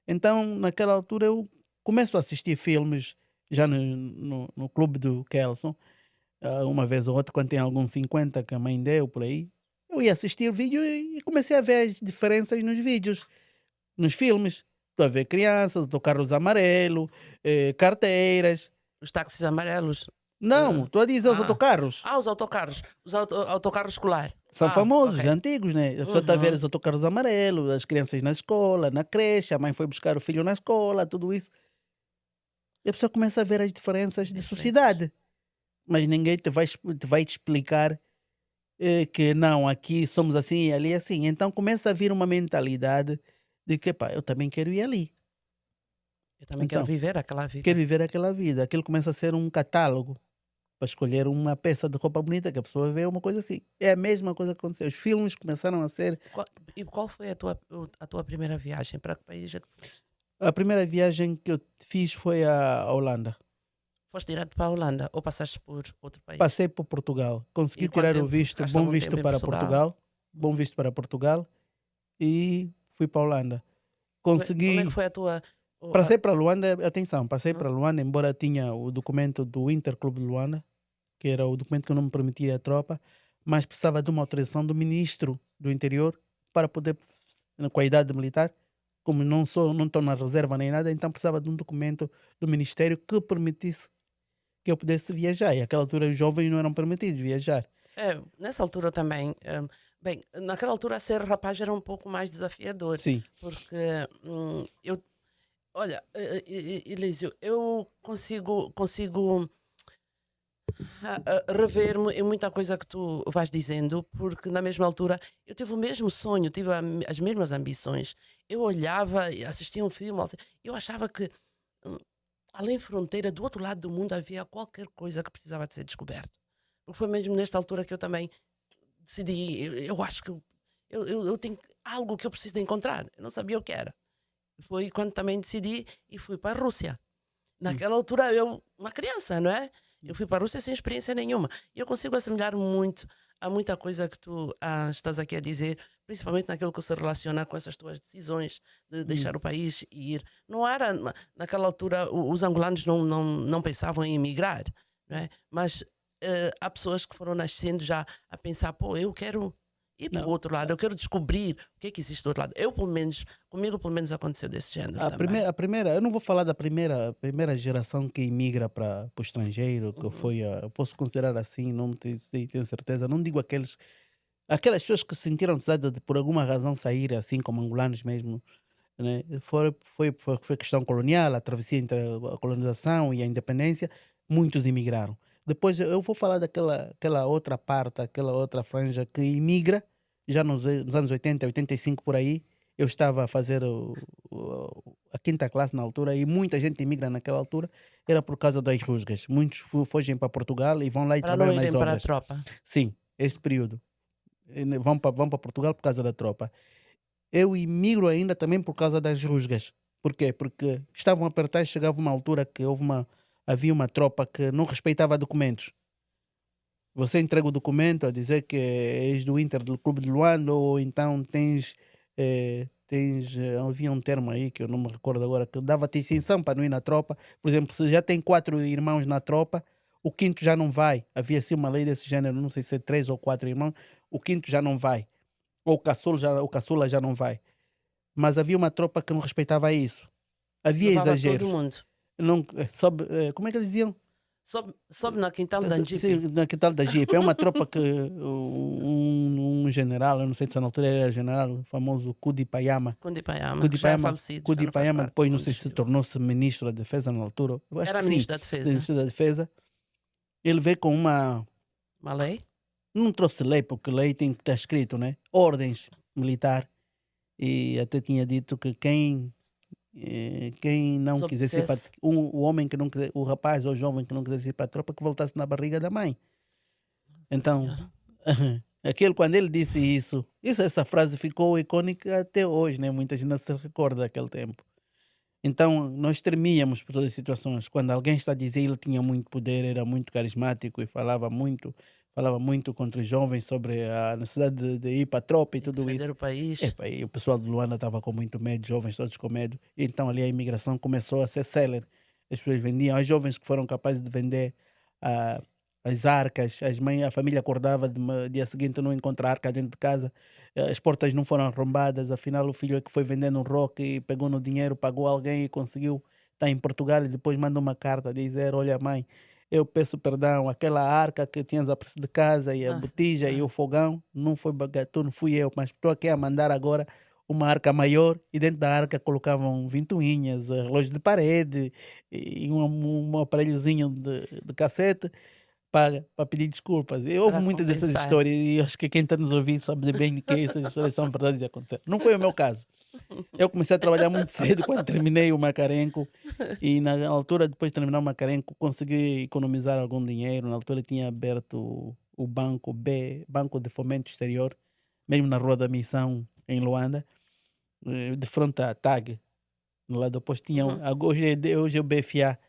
Então, naquela altura, eu começo a assistir filmes já no clube do Kelson, uma vez ou outra, quando tem alguns 50 que a mãe deu por aí. Eu ia assistir o vídeo e comecei a ver as diferenças nos vídeos, nos filmes. Estou a ver crianças, autocarros amarelo, carteiras. Os táxis amarelos. Não, estou a dizer os Ah, autocarros. os autocarros. Os autocarros escolar. São famosos, Ok. antigos, né? A pessoa está a ver Uhum. os autocarros amarelos, as crianças na escola, na creche, a mãe foi buscar o filho na escola, tudo isso. E a pessoa começa a ver as diferenças de Diferenças. sociedade. Mas ninguém te vai te explicar que não, aqui somos assim e ali é assim. Então começa a vir uma mentalidade de que, pá, eu também quero ir ali. Eu também quero Então, viver aquela vida. quero viver aquela vida. Aquilo começa a ser um catálogo para escolher uma peça de roupa bonita que a pessoa vê, uma coisa assim. É a mesma coisa que aconteceu. Os filmes começaram a ser. E qual foi a tua primeira viagem? Para que país é que foste? A primeira viagem que eu fiz foi à Holanda. Foste direto para a Holanda ou passaste por outro país? Passei por Portugal. Consegui E quanto tirar o tempo? visto, Ficaste bom algum visto tempo em para Portugal? Portugal. Bom visto para Portugal. E fui para a Holanda. Como é que Consegui. foi a tua. Passei para Luanda, atenção, passei Uhum. para Luanda, embora tinha o documento do Interclube de Luanda, que era o documento que não me permitia a tropa, mas precisava de uma autorização do ministro do interior para poder, com a idade militar, como não estou na reserva nem nada, então precisava de um documento do ministério que permitisse que eu pudesse viajar. E naquela altura os jovens não eram permitidos viajar. Nessa altura também. Bem, naquela altura ser rapaz era um pouco mais desafiador, Sim, porque eu. Olha, Elísio, eu consigo rever-me em muita coisa que tu vais dizendo, porque na mesma altura eu tive o mesmo sonho, tive as mesmas ambições. Eu olhava e assistia um filme, eu achava que hum, além fronteira, do outro lado do mundo havia qualquer coisa que precisava de ser descoberto. Porque foi mesmo nesta altura que eu também decidi, eu acho que eu tenho algo que eu preciso de encontrar. Eu não sabia o que era. Foi quando também decidi e fui para a Rússia. hum, Naquela altura, eu, uma criança, não é? Eu fui para a Rússia sem experiência nenhuma. E eu consigo assemelhar muito a muita coisa que tu estás aqui a dizer, principalmente naquilo que se relaciona com essas tuas decisões de hum. deixar o país e ir. Não era, naquela altura, os angolanos não pensavam em emigrar, não é? Mas há pessoas que foram nascendo já a pensar, pô, eu quero ir para o Não. outro lado, eu quero descobrir o que é que existe do outro lado. Eu, pelo menos, comigo, pelo menos, aconteceu desse género também. Eu não vou falar da primeira geração que imigra para o estrangeiro, que Uhum. foi, eu posso considerar assim, não tenho certeza, não digo aquelas pessoas que sentiram necessidade de, por alguma razão, sair, assim como angolanos mesmo, né? Foi questão colonial, a travessia entre a colonização e a independência, muitos imigraram. Depois eu vou falar aquela outra parte, aquela outra franja que imigra, já nos anos 80, 85 por aí, eu estava a fazer a quinta classe na altura, e muita gente imigra naquela altura, era por causa das rusgas. Muitos fogem para Portugal e vão lá e Para não trabalham nas irem para a obras. tropa. Sim, esse período. Vão para Portugal por causa da tropa. Eu imigro ainda também por causa das rusgas. Por quê? Porque estavam a apertar e chegava uma altura que havia uma tropa que não respeitava documentos. Você entrega o documento a dizer que és do Inter do Clube de Luanda, ou então havia um termo aí que eu não me recordo agora, que dava-te isenção para não ir na tropa. Por exemplo, se já tem 4 irmãos na tropa, o quinto já não vai. Havia assim uma lei desse gênero, não sei se é 3 ou 4 irmãos, o quinto já não vai. Ou o caçula já não vai. Mas havia uma tropa que não respeitava isso. Havia Levava todo exageros. mundo. Não, como é que eles diziam? Sobe na quintal da Sim, Angipe. na que tal da Jeep. É uma tropa que um general, eu não sei se na altura era general, o famoso Kudi Payama. Kundi Payama, Kudi que já é Payama, falecido. Já Kudi não faz Payama parte depois do não mundo sei se civil. tornou-se ministro da defesa na altura. Eu acho Era que sim, ministro da Defesa. ministro da defesa. Ele veio com Uma lei? não trouxe lei, porque lei tem que estar escrito, né? Ordens militar. E até tinha dito que quem não Se quisesse ir para obedecesse. o homem que não quiser, o rapaz ou o jovem que não quisesse ir para a tropa, que voltasse na barriga da mãe. Então, Senhora. quando ele disse isso, essa frase ficou icônica até hoje, né? Muita gente não se recorda daquele tempo. Então, nós temíamos por todas as situações. Quando alguém está a dizer, ele tinha muito poder, era muito carismático e falava muito contra os jovens sobre a necessidade de ir para a tropa e E tudo isso. defender o país. Epa, e o pessoal de Luanda estava com muito medo, jovens todos com medo. Então ali a imigração começou a ser célere. As pessoas vendiam, os jovens que foram capazes de vender ah, as arcas, a família acordava dia seguinte não encontra arca dentro de casa, as portas não foram arrombadas, afinal o filho é que foi vendendo um rock e pegou no dinheiro, pagou alguém e conseguiu estar em Portugal e depois manda uma carta a dizer, olha mãe, eu peço perdão, aquela arca que tinhas a preço de casa e a Nossa botija e o Senhora. fogão, não foi bagatão, fui eu, mas estou aqui a mandar agora uma arca maior e dentro da arca colocavam ventoinhas, relógios de parede e um aparelhozinho de cassete para pedir desculpas. E houve Para muitas dessas compensar. histórias e acho que quem está nos ouvindo sabe bem que essas histórias são verdades e aconteceram. Não foi o meu caso. Eu comecei a trabalhar muito cedo quando terminei o Macarenco e na altura, depois de terminar o Macarenco, consegui economizar algum dinheiro. Na altura tinha aberto o Banco B, Banco de Fomento Exterior, mesmo na Rua da Missão, em Luanda, de frente à TAG. No lado oposto tinha, Uhum. hoje é o BFA,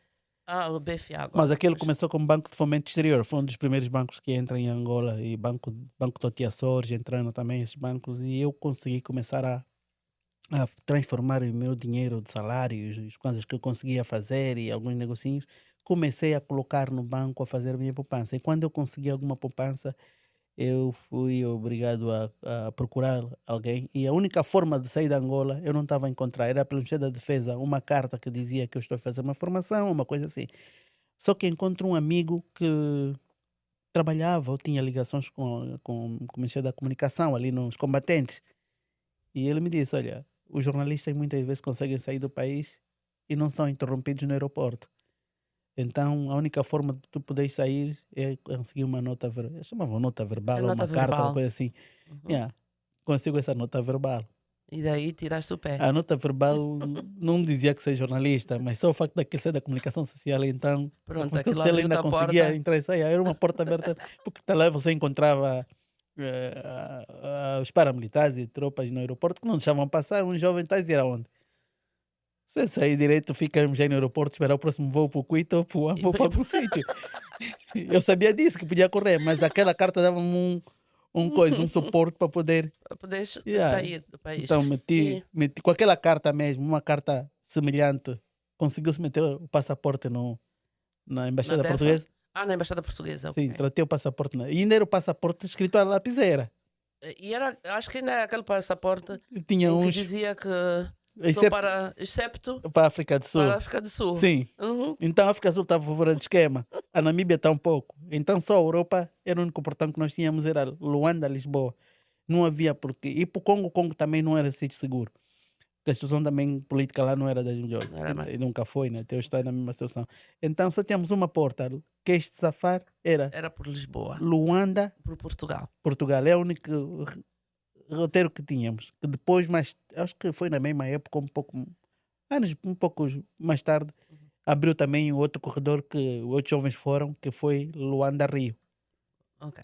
O BFA mas agora. aquele Pois. começou como Banco de Fomento Exterior. Foi um dos primeiros bancos que entra em Angola e Banco Toti Açores entrando também esses bancos e eu consegui começar a transformar o meu dinheiro de salários, as coisas que eu conseguia fazer e alguns negocinhos, comecei a colocar no banco, a fazer a minha poupança. E quando eu consegui alguma poupança, eu fui obrigado a procurar alguém. E a única forma de sair da Angola, eu não estava a encontrar. Era pelo Ministério da Defesa, uma carta que dizia que eu estou a fazer uma formação, uma coisa assim. Só que encontro um amigo que trabalhava ou tinha ligações com o Ministério da Comunicação, ali nos combatentes. E ele me disse, olha, os jornalistas muitas vezes conseguem sair do país e não são interrompidos no aeroporto. Então, a única forma de tu poderes sair é conseguir uma nota verbal. Chamavam nota verbal É ou nota uma carta, uma verbal. coisa assim. Uhum. Yeah, consigo essa nota verbal. E daí tiraste o pé. A nota verbal não dizia que ser jornalista, mas só o facto daquele ser da comunicação social, então, a Pronto, comunicação aquilo social abriu-te ainda a conseguia porta. entrar e sair. Era uma porta aberta, porque até lá você encontrava os paramilitares e tropas no aeroporto que não deixavam passar. Um jovem está a dizer aonde? Você sair direito, ficamos já no aeroporto, esperar o próximo voo para o Quito ou para o E ou para algum sítio. Eu sabia disso, que podia correr, mas aquela carta dava-me um suporte para poder. para poderes Yeah. sair do país. Então meti com aquela carta mesmo, uma carta semelhante, conseguiu-se meter o passaporte na Na Embaixada DEFA? Portuguesa. Na Embaixada Portuguesa, Sim, ok. tratei o passaporte. E ainda era o passaporte escrito à lapiseira. E era, acho que ainda é aquele passaporte Tinha em que uns, dizia que só excepto excepto para a África do para Sul. a África do Sul. Sim. Uhum. Então a África do Sul estava fora de esquema. A Namíbia está um pouco. Então só a Europa era o único portão que nós tínhamos, era Luanda, Lisboa. Não havia porquê. E para o Congo também não era sítio seguro. Porque a situação também política lá não era das melhores. Não era mais. E nunca foi, né? Até hoje está na mesma situação. Então só tínhamos uma porta. Que este safar era Era por Lisboa, Luanda, por Portugal. Portugal. É o único roteiro que tínhamos. Que depois, mas acho que foi na mesma época, um pouco Anos um pouco mais tarde, abriu também outro corredor que outros jovens foram, que foi Luanda-Rio. Ok.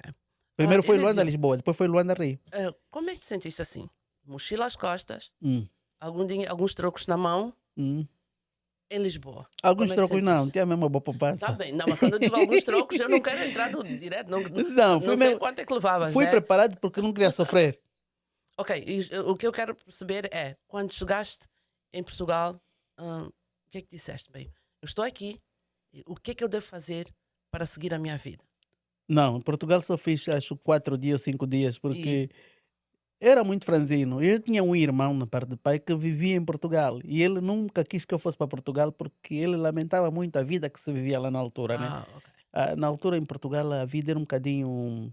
Primeiro foi Elísio, Luanda-Lisboa, depois foi Luanda-Rio. como é que te sentiste assim? Mochila às costas, Hum, alguns trocos na mão, hum. em Lisboa. Como Alguns é que te trocos não, sentiste? tinha mesmo uma boa Tá poupança. bem, não, mas quando eu digo alguns trocos, eu não quero entrar no direto, Não, não sei quanto é que levavas, fui né? preparado porque não queria sofrer. Ok, e o que eu quero perceber é, quando chegaste em Portugal, o que é que disseste? Bem, eu estou aqui, o que é que eu devo fazer para seguir a minha vida? Não, em Portugal só fiz acho 4 dias ou 5 dias, E, porque era muito franzino. Eu tinha um irmão na parte de pai que vivia em Portugal e ele nunca quis que eu fosse para Portugal porque ele lamentava muito a vida que se vivia lá na altura, né? ok. Na altura em Portugal a vida era um bocadinho,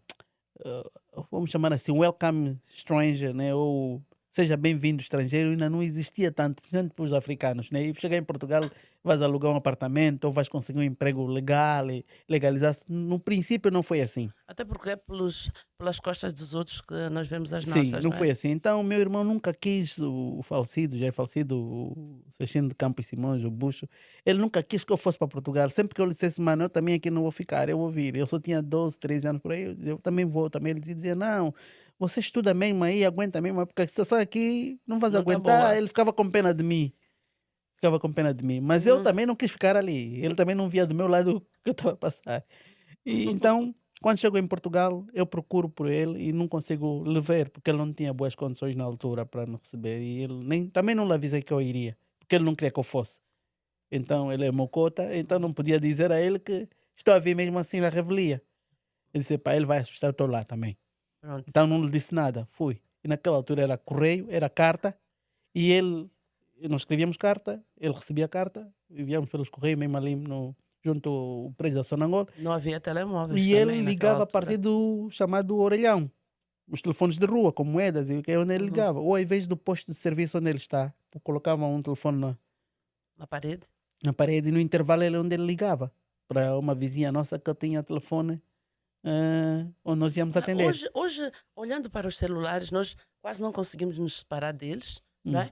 vamos chamar assim, welcome stranger, né? Ou seja bem-vindo estrangeiro, ainda não existia tanto, principalmente para os africanos, né? E chegar em Portugal, vais alugar um apartamento ou vais conseguir um emprego legal e legalizar-se. No princípio não foi assim. Até porque é pelas costas dos outros que nós vemos as Sim, nossas, não não é? foi assim. Então, o meu irmão nunca quis, o falecido, já é falecido, o Seixino de Campos Simões, o Bucho, ele nunca quis que eu fosse para Portugal. Sempre que eu lhe dissesse, mano, eu também aqui não vou ficar, eu vou vir. Eu só tinha 12, 13 anos por aí, eu também vou. Também ele dizia, não, você estuda mesmo aí, aguenta mesmo, porque se eu sair aqui, não vais Não tá aguentar. boa. Ele ficava com pena de mim. Ficava com pena de mim. Mas eu Uhum. também não quis ficar ali. Ele também não via do meu lado o que eu estava a passar. E então, quando chego em Portugal, eu procuro por ele e não consigo lhe ver, porque ele não tinha boas condições na altura para me receber. E ele também não lhe avisei que eu iria, porque ele não queria que eu fosse. Então, ele é mocota, então não podia dizer a ele que estou a vir mesmo assim na revelia. Ele disse, pá, ele vai assustar, eu estou lá também. Pronto. Então não lhe disse nada, fui. E naquela altura era correio, era carta, e nós escrevíamos carta, ele recebia a carta, enviámos pelos correios mesmo ali junto ao prédio da Sonangol. Não havia telemóveis E ele também naquela ligava a altura. partir do chamado orelhão, os telefones de rua, com moedas, e que é onde ele Uhum. ligava. Ou ao invés do posto de serviço onde ele está, colocava um telefone Na parede. na parede e no intervalo ele onde ele ligava. Para uma vizinha nossa que tinha telefone onde nós íamos atender. Hoje, olhando para os celulares, nós quase não conseguimos nos separar deles, não Hum. é?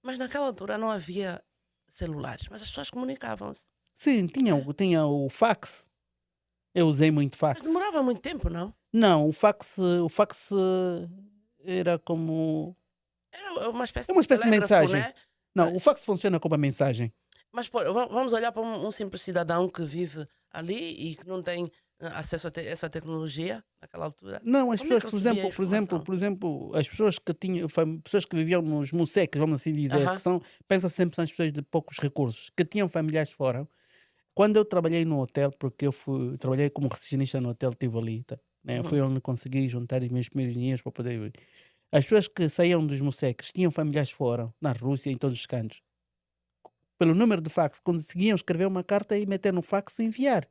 Mas naquela altura não havia celulares, mas as pessoas comunicavam-se. Sim, tinha o fax. Eu usei muito Mas fax. demorava muito tempo, não? Não, o fax era como. Era uma espécie É uma de espécie de telégrafo, mensagem. né? Não, o fax funciona como uma mensagem. Mas pô, vamos olhar para um simples cidadão que vive ali e que não tem acesso a essa tecnologia naquela altura. Não, as Como é pessoas, que recebia a informação? por exemplo, as pessoas que tinham, pessoas que viviam nos museques, vamos assim dizer, que Aham. são, pensa sempre são as pessoas de poucos recursos, que tinham familiares fora. Quando eu trabalhei no hotel, porque trabalhei como recepcionista no hotel Tivoli, né? Uhum. Foi onde consegui juntar os meus primeiros dinheiros para poder ir. As pessoas que saíam dos museques tinham familiares fora, na Rússia, em todos os cantos. Pelo número de fax, conseguiam escrever uma carta e meter no fax e enviar.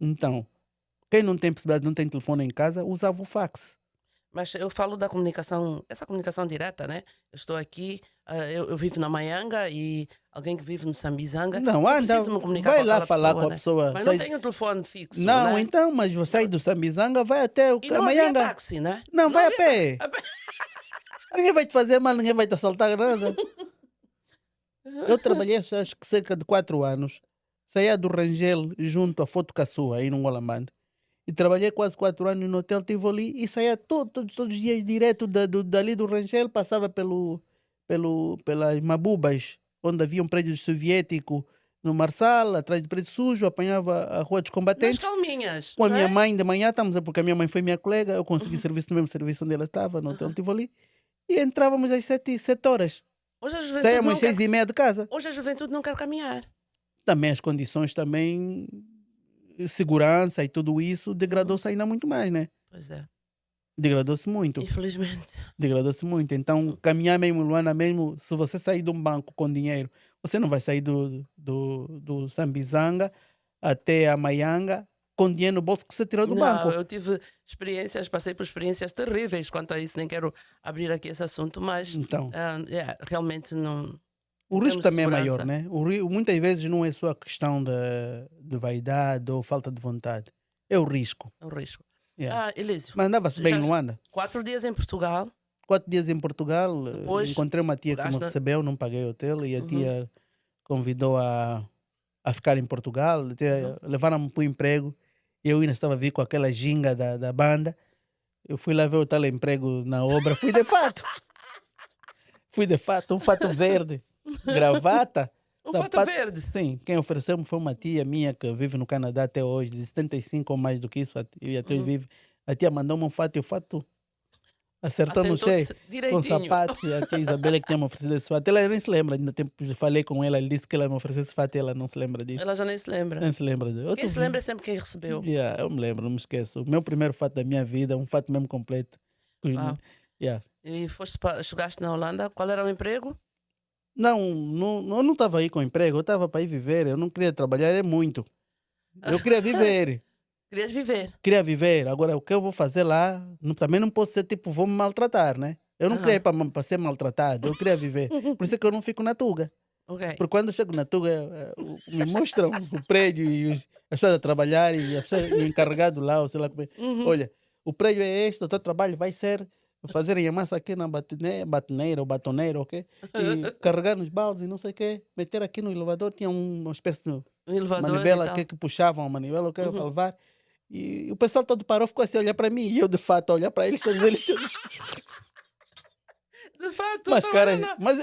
Então, quem não tem possibilidade, não tem telefone em casa, usava o fax. Mas eu falo da comunicação, essa comunicação direta, né? Eu estou aqui, eu vivo na Maianga e alguém que vive no Sambizanga, Não, eu anda, preciso me comunicar com vai lá aquela falar pessoa, com a né? pessoa. Mas não tenho telefone fixo, Não, né? então, mas você sai do Sambizanga, vai até o E não havia Camayanga. táxi, né? Não, Não vai a havia pé. Ninguém vai te fazer mal, ninguém vai te assaltar, nada. Eu trabalhei acho que cerca de 4 anos. Saía do Rangel junto à Foto Caçua, aí no Golamande. E trabalhei quase 4 anos no Hotel Tivoli e saía todos os dias direto dali do Rangel, passava pelas Mabubas, onde havia um prédio soviético no Marçal, atrás do prédio sujo, apanhava a Rua dos Nas Combatentes. calminhas, Com a não minha é? mãe de manhã, porque a minha mãe foi minha colega, eu consegui serviço no mesmo serviço onde ela estava, no Hotel Tivoli. E entrávamos às 7 horas. Hoje a juventude Saíamos não às quer, 6h30 de casa. hoje a juventude não quer caminhar. Também as condições também, segurança e tudo isso, degradou-se ainda muito mais, né? Pois é, Degradou-se muito. infelizmente. Degradou-se muito. Então, caminhar mesmo, Luana, mesmo, se você sair de um banco com dinheiro, você não vai sair do Sambizanga até a Maianga com dinheiro no bolso que você tirou do Não, banco. eu tive experiências, passei por experiências terríveis quanto a isso, nem quero abrir aqui esse assunto, mas Então, realmente não. o Em risco termos de também é maior, segurança, né? Muitas vezes não é só a questão de vaidade ou falta de vontade. É o risco. é um risco. Yeah. Elísio, Mas andava-se bem, já Luanda. 4 dias em Portugal, 4 dias em Portugal. Depois, Encontrei uma tia que me pegaste... recebeu, não paguei hotel, e a Uhum, tia convidou a ficar em Portugal. uhum. Levaram-me para o emprego. Eu ainda estava a vir com aquela ginga da banda. Eu fui lá ver o tal emprego na obra. Fui de fato. Fui de fato, um fato verde, gravata, Um fato sapato. verde. Sim, quem ofereceu-me foi uma tia minha que vive no Canadá até hoje, de 75 ou mais do que isso, e até hoje Uhum. vive. A tia mandou-me um fato e o fato acertou no cheio, Assentou-te com direitinho. sapatos. E a tia Isabela que tinha me oferecido esse fato. Ela nem se lembra, ainda tempo falei com ela, ele disse que ela me ofereceu esse fato e ela não se lembra disto. Ela já nem se lembra. Nem se lembra de Quem se lembra é sempre quem recebeu. Yeah, eu me lembro, não me esqueço. O meu primeiro fato da minha vida, um fato mesmo completo. Uau. Yeah. E chegaste na Holanda, qual era o emprego? Não, eu não estava aí com emprego, eu estava para ir viver, eu não queria trabalhar, é muito. Eu queria viver, Querias viver. queria viver. Agora, o que eu vou fazer lá, também não posso ser tipo, vou me maltratar, né? Eu não queria ir Aham. para ser maltratado, eu queria viver. Por isso é que eu não fico na Tuga. Ok. Porque quando eu chego na Tuga, me mostram o prédio e as pessoas a trabalhar e a pessoa, e o encarregado lá, ou sei lá como é. Uhum. Olha, o prédio é este, o teu trabalho vai ser fazerem a massa aqui na batoneira ou batoneira, ok? E carregar nos baldes e não sei o quê, meter aqui no elevador, tinha uma espécie de Um elevador e manivela aqui tal. que puxavam a manivela, ok? Para Uhum. levar. E o pessoal todo parou, ficou assim a olhar para mim e eu de fato a olhar para eles, todos eles. De fato, Mas, cara, trabalhando. mas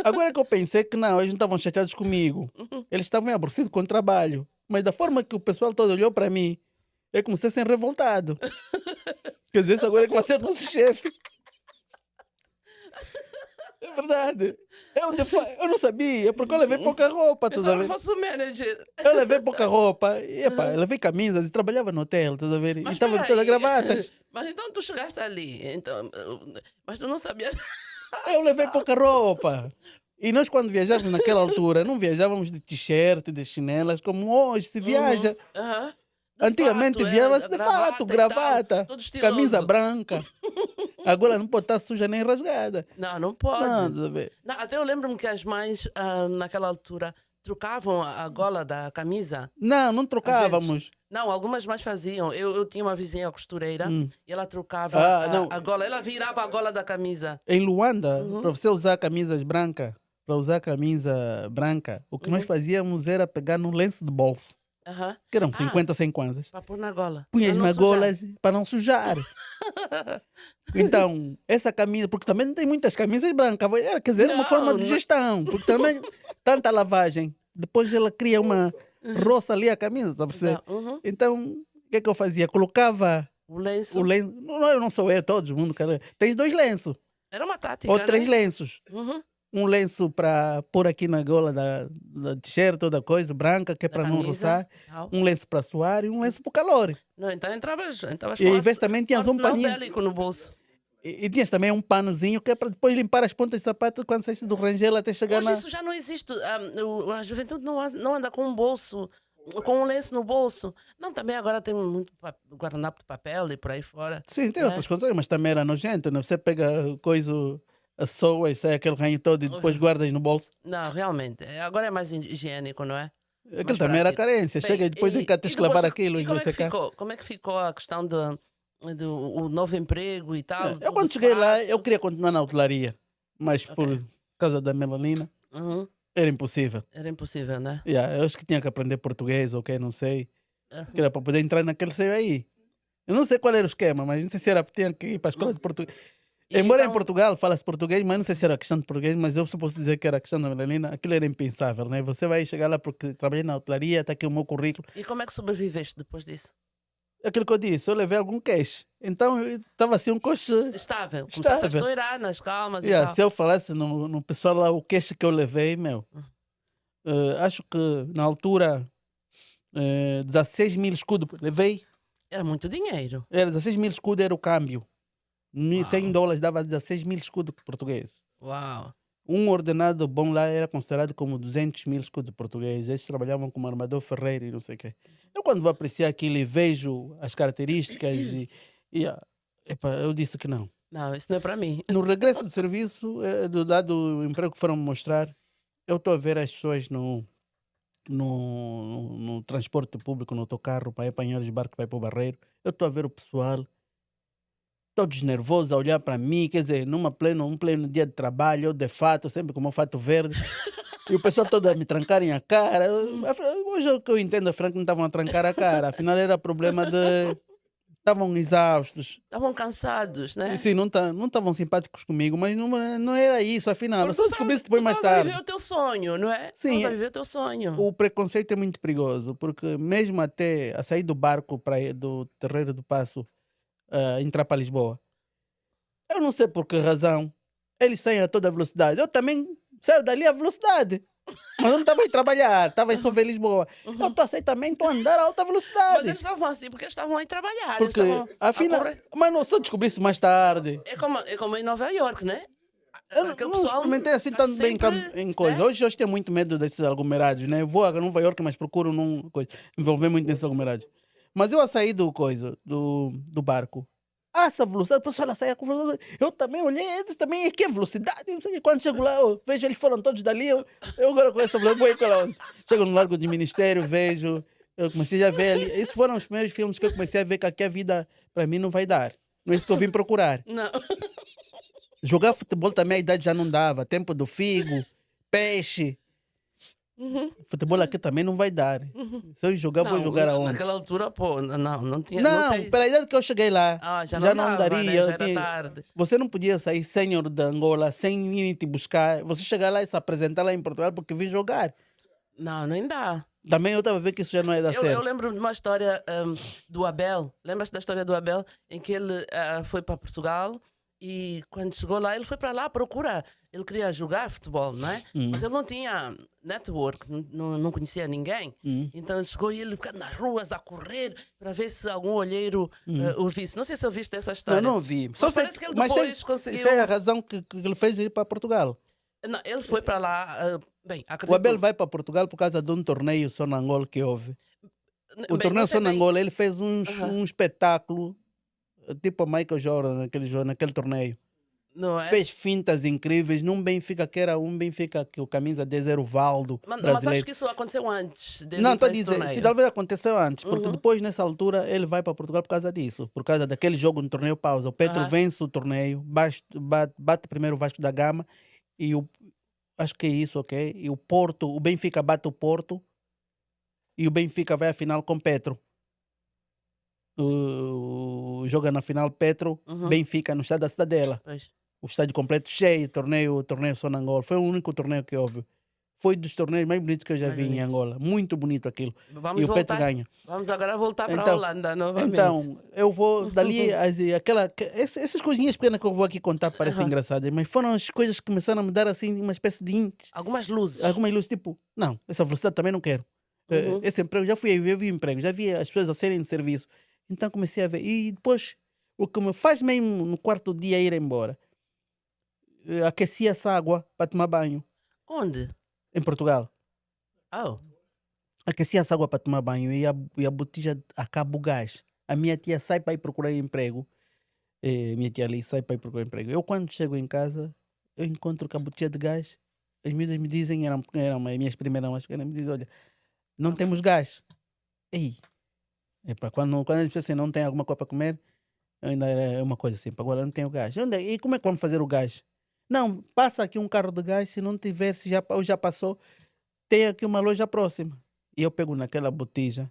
agora que eu pensei que não, eles não estavam chateados comigo. Uhum. Eles estavam aborrecidos com o trabalho. Mas da forma que o pessoal todo olhou para mim, é como se fossem revoltado. Quer dizer, esse agora é que vai ser nosso chefe. É verdade. Eu não sabia, porque eu levei pouca roupa, estás a Pensava que ver? fosse o manager. Eu levei pouca roupa, e, epá, eu Uhum. levei camisas e trabalhava no hotel, estás a ver? E Mas estava espera todas aí. gravatas. Mas então tu chegaste ali. Então, mas tu não sabias. Eu levei pouca roupa. E nós, quando viajávamos naquela altura, não viajávamos de t-shirt, de chinelas, como hoje se Uhum. viaja. Aham. De Antigamente fato, é, viajava-se a de fato, gravata e tal. gravata, Todo camisa estiloso. branca. Agora não pode estar suja nem rasgada. Não, não Não, pode. estás a ver? Não, até eu lembro-me que as mães, naquela altura, trocavam a gola da camisa. Não Às vezes. trocávamos. Não, algumas mais faziam. Eu tinha uma vizinha costureira Hum. e ela trocava Ah, não. a gola. Ela virava a gola da camisa. Em Luanda, para Uhum, você usar camisas brancas, para usar camisa branca, o que nós uhum, fazíamos era pegar no lenço de bolso, aham. que eram Ah, 50 100 kwanzas, para pôr na gola. Para punhas não na sujar. gola para não sujar. Então, essa camisa, porque também não tem muitas camisas brancas, quer dizer, era uma forma Não, de gestão, porque também tanta lavagem, depois ela cria uma uhum. roça ali a camisa, está a perceber? Então, uhum. Então, o que é que eu fazia? Colocava O o lenço lenço, não sou eu, todo mundo, cara. Tens 2 lenços, era uma ou tática, 3 lenços. Uhum. Um lenço para pôr aqui na gola da t-shirt ou da coisa branca, que é Da para não camisa. roçar. Tal. Um lenço para suar e um lenço para o calor. Não, então entravas E com, em vez também com tinhas um arsenal paninho. bélico no bolso. E tinhas também um panozinho que é para depois limpar as pontas de sapato quando saíste do rangel até chegar Hoje na. isso já não existe. A juventude não anda com um bolso, com um lenço no bolso. Não, também agora tem muito guardanapo de papel e por aí fora. Sim, tem Né? outras coisas, mas também era nojento, né? Você pega coisa, a soa e sai aquele ranho todo e depois guardas no bolso. Não, realmente. Agora é mais higiênico, não é? Aquilo Mais também era prático. carência. Bem, Chega e depois tem que tens que lavar aquilo e como vai é que secar. ficou? Como é que ficou a questão do o novo emprego e tal? Eu Tudo quando cheguei lá, eu fato? queria continuar na hotelaria, mas Ok. por causa da melanina Uhum. era impossível. Era impossível, né? Yeah, eu acho que tinha que aprender português, ok, não sei. Que Uhum. era para poder entrar naquele seio aí. Eu não sei qual era o esquema, mas não sei se era tinha que ir para a escola de português. E Embora em então, Portugal fala-se português, mas não sei se era questão de português, mas eu só posso dizer que era questão da melanina. Aquilo era impensável, né? Você vai chegar lá porque trabalhei na hotelaria, está aqui o meu currículo. e como é que sobreviveste depois disso? Aquilo que eu disse, eu levei algum cash. Então eu estava assim um coche Estável. Começaste a estável. estourar nas calmas e Yeah, tal. se eu falasse no pessoal lá o cash que eu levei, meu, acho que na altura 16 mil escudos levei. Era muito dinheiro. Era 16 mil escudos era o câmbio. Uau. $100 dava 16 mil escudos portugueses. Uau. Um ordenado bom lá era considerado como 200 mil escudos portugueses. Eles trabalhavam como armador ferreiro e não sei o quê. Eu quando vou apreciar aquilo e vejo as características epá, eu disse que não. Não, isso não é para mim. No regresso do serviço, do dado emprego que foram me mostrar, eu estou a ver as pessoas no transporte público, no autocarro, para ir apanhar os barcos para ir para o Barreiro. Eu estou a ver o pessoal todos nervosos a olhar para mim, quer dizer, um pleno dia de trabalho, eu de fato, sempre com o meu fato verde, e o pessoal todo a me trancarem a cara. Hoje o que eu entendo, afinal, que não estavam a trancar a cara, afinal era problema de. Estavam exaustos. Estavam cansados, né? E sim, não estavam simpáticos comigo, mas não era isso, afinal. Eu Porque só descobri isso depois mais estavas a tarde. viver o teu sonho, não é? Sim, Estavas a viver o teu sonho. o preconceito é muito perigoso, porque mesmo até a sair do barco do Terreiro do Passo, entrar para Lisboa, eu não sei por que razão eles saem a toda velocidade. Eu também saio dali a velocidade. Mas eu não estava a ir trabalhar, estava a ir só ver Lisboa. Eu estou a sair também, estou a andar a alta Mas velocidade. eles estavam assim porque eles estavam a ir trabalhar. Porque, Eles estavam a afinal, correr. mas não só descobri isso mais tarde. É como em Nova York, né? Eu Aquele não pessoal experimentei assim está tanto bem sempre, em coisa. né? Hoje tenho muito medo desses aglomerados, né? Vou a Nova York, mas procuro não envolver muito nesses aglomerados. Mas eu a sair do barco, essa velocidade, a pessoa ela sai com velocidade. Eu também olhei, eles também, que velocidade? Não sei, quando chego lá, eu vejo eles foram todos dali, eu agora com essa velocidade, vou ir pela onde? Chego no Largo do Ministério, vejo, eu comecei a ver ali. Esses foram os primeiros filmes que eu comecei a ver que aqui a vida para mim não vai dar. Não é isso que eu vim procurar. Não. Jogar futebol também a idade já não dava. Tempo do figo, peixe. Futebol aqui também não vai dar. Se eu jogar, vou jogar aonde? Naquela altura, pô, não tinha. Não, sei. pela idade que eu cheguei lá, Já já não não dava, daria. né? eu Já era tinha- tarde. Você não podia sair sênior da Angola sem ir te buscar. Você chegar lá e se apresentar lá em Portugal porque vim jogar. Não, nem dá. Também eu estava a ver que isso já não ia dar Eu certo. lembro de uma história do Abel. Lembras-te da história do Abel? Em que ele foi para Portugal e quando chegou lá, ele foi para lá à procura. Ele queria jogar futebol, não é? Mas ele não tinha network, não conhecia ninguém. Então ele chegou e ele ficava nas ruas a correr para ver se algum olheiro o visse. Não sei se ouviste essa história. Não vi. Mas parece que ele mas depois conseguiu... sei a razão que ele fez ir para Portugal. Não, ele foi para lá... bem, O acredito... Abel vai para Portugal por causa de um torneio só na Angola que houve. O Bem, torneio não sei só na bem. Angola, ele fez um espetáculo, tipo a Michael Jordan naquele torneio. Não é? Fez fintas incríveis num Benfica que era um Benfica que o camisa 10 era o Valdo, Mas acho brasileiro. que isso aconteceu antes dele Não, ir estou a para esse dizer, torneio. se talvez aconteceu antes, porque depois nessa altura ele vai para Portugal por causa disso, por causa daquele jogo no torneio pausa. O Petro vence o torneio, bate primeiro o Vasco da Gama e acho que é isso, ok? E o Benfica bate o Porto e o Benfica vai à final com Petro. Joga na final Petro, Benfica no estádio da Cidadela. Pois. O estádio completo cheio, torneio só na Angola. Foi o único torneio que houve. Foi dos torneios mais bonitos que eu já Mais vi em bonito. Angola. Muito bonito aquilo. Vamos E o Petro voltar. ganha. Vamos agora voltar para a Então- Holanda novamente. Então, eu vou dali, essas coisinhas pequenas que eu vou aqui contar parecem engraçadas, mas foram as coisas que começaram a me dar assim uma espécie de Algumas luzes. algumas luzes, tipo, não, essa velocidade também não quero. Esse emprego, eu vi emprego, já vi as pessoas a serem de serviço. Então comecei a ver. E depois, o que me faz mesmo no quarto dia ir embora, aquecia essa água para tomar banho Onde? em Portugal. Oh. Aquecia essa água para tomar banho e a botija acaba o gás. A minha tia sai para ir procurar emprego. Minha tia ali sai para ir procurar emprego. Eu, quando chego em casa, eu encontro com a botija de gás. As miúdas me dizem, eram as minhas primeiras mais pequenas, me dizem: olha, não temos gás. Ei, epa, quando as pessoas assim, não têm alguma coisa para comer, ainda é uma coisa assim, agora não tenho gás. E como é que vamos fazer o gás? Não, passa aqui um carro de gás, se não tiver, ou já passou, tem aqui uma loja próxima. E eu pego naquela botija,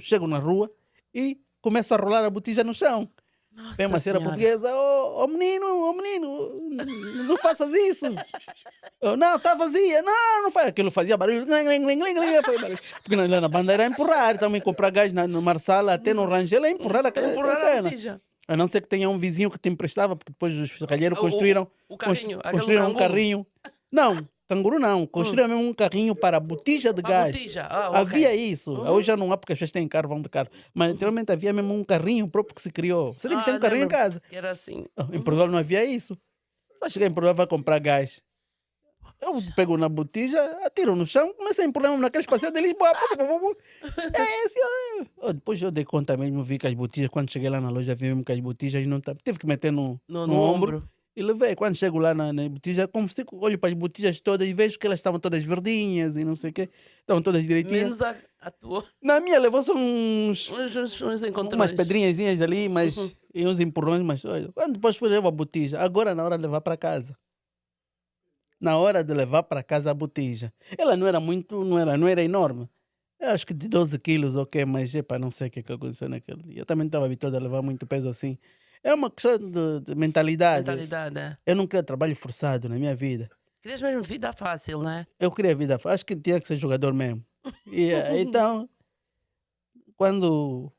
chego na rua e começo a rolar a botija no chão. Nossa Vem uma senhora Senhora. portuguesa: ô menino, não faças isso. Eu, não, está vazia. Não faz. Aquilo fazia barulho. Fazia barulho. Porque lá na banda era empurrar, também comprar gás no Marsala, até no Rangel, empurrar aquela Empurrar a cena. botija. A não ser que tenha um vizinho que te emprestava, porque depois os ferralheiros O construíram, carrinho, aquele construíram um canguru. carrinho. Não, canguru não. Construíram mesmo um carrinho para a botija de Para a gás. botija. Ah, ok. Havia isso. Hoje já não há porque as pessoas têm carro, vão de carro. Mas anteriormente havia mesmo um carrinho próprio que se criou. Você tem que ter um carrinho em lembro-me casa. que era assim. Em Portugal não havia isso. Vai chegar em Portugal, vai comprar gás. Eu pego na botija, atiro no chão, comecei a empurrar naquele espaço de Lisboa. É esse. Depois eu dei conta mesmo, vi que as botijas, quando cheguei lá na loja, vi mesmo que as botijas não estavam. Tive que meter no No ombro. E levei. Quando chego lá na botija, como se olho para as botijas todas e vejo que elas estavam todas verdinhas e não sei o quê. Estavam todas direitinhas. Menos a tua. Na minha levou só Uns umas encontrões. pedrinhazinhas ali, Uhum. e uns empurrões, mas olha, quando depois levo a botija, agora na hora de levar para casa. Na hora de levar para casa a botija. Ela não era muito, não era enorme. Eu acho que de 12 quilos, ok, mas epa, não sei o que aconteceu naquele dia. Eu também estava habituado a levar muito peso assim. É uma questão de mentalidade. Mentalidade, é. Eu não queria trabalho forçado na minha vida. Querias mesmo vida fácil, né? Eu queria vida. Acho que tinha que ser jogador mesmo. Então, quando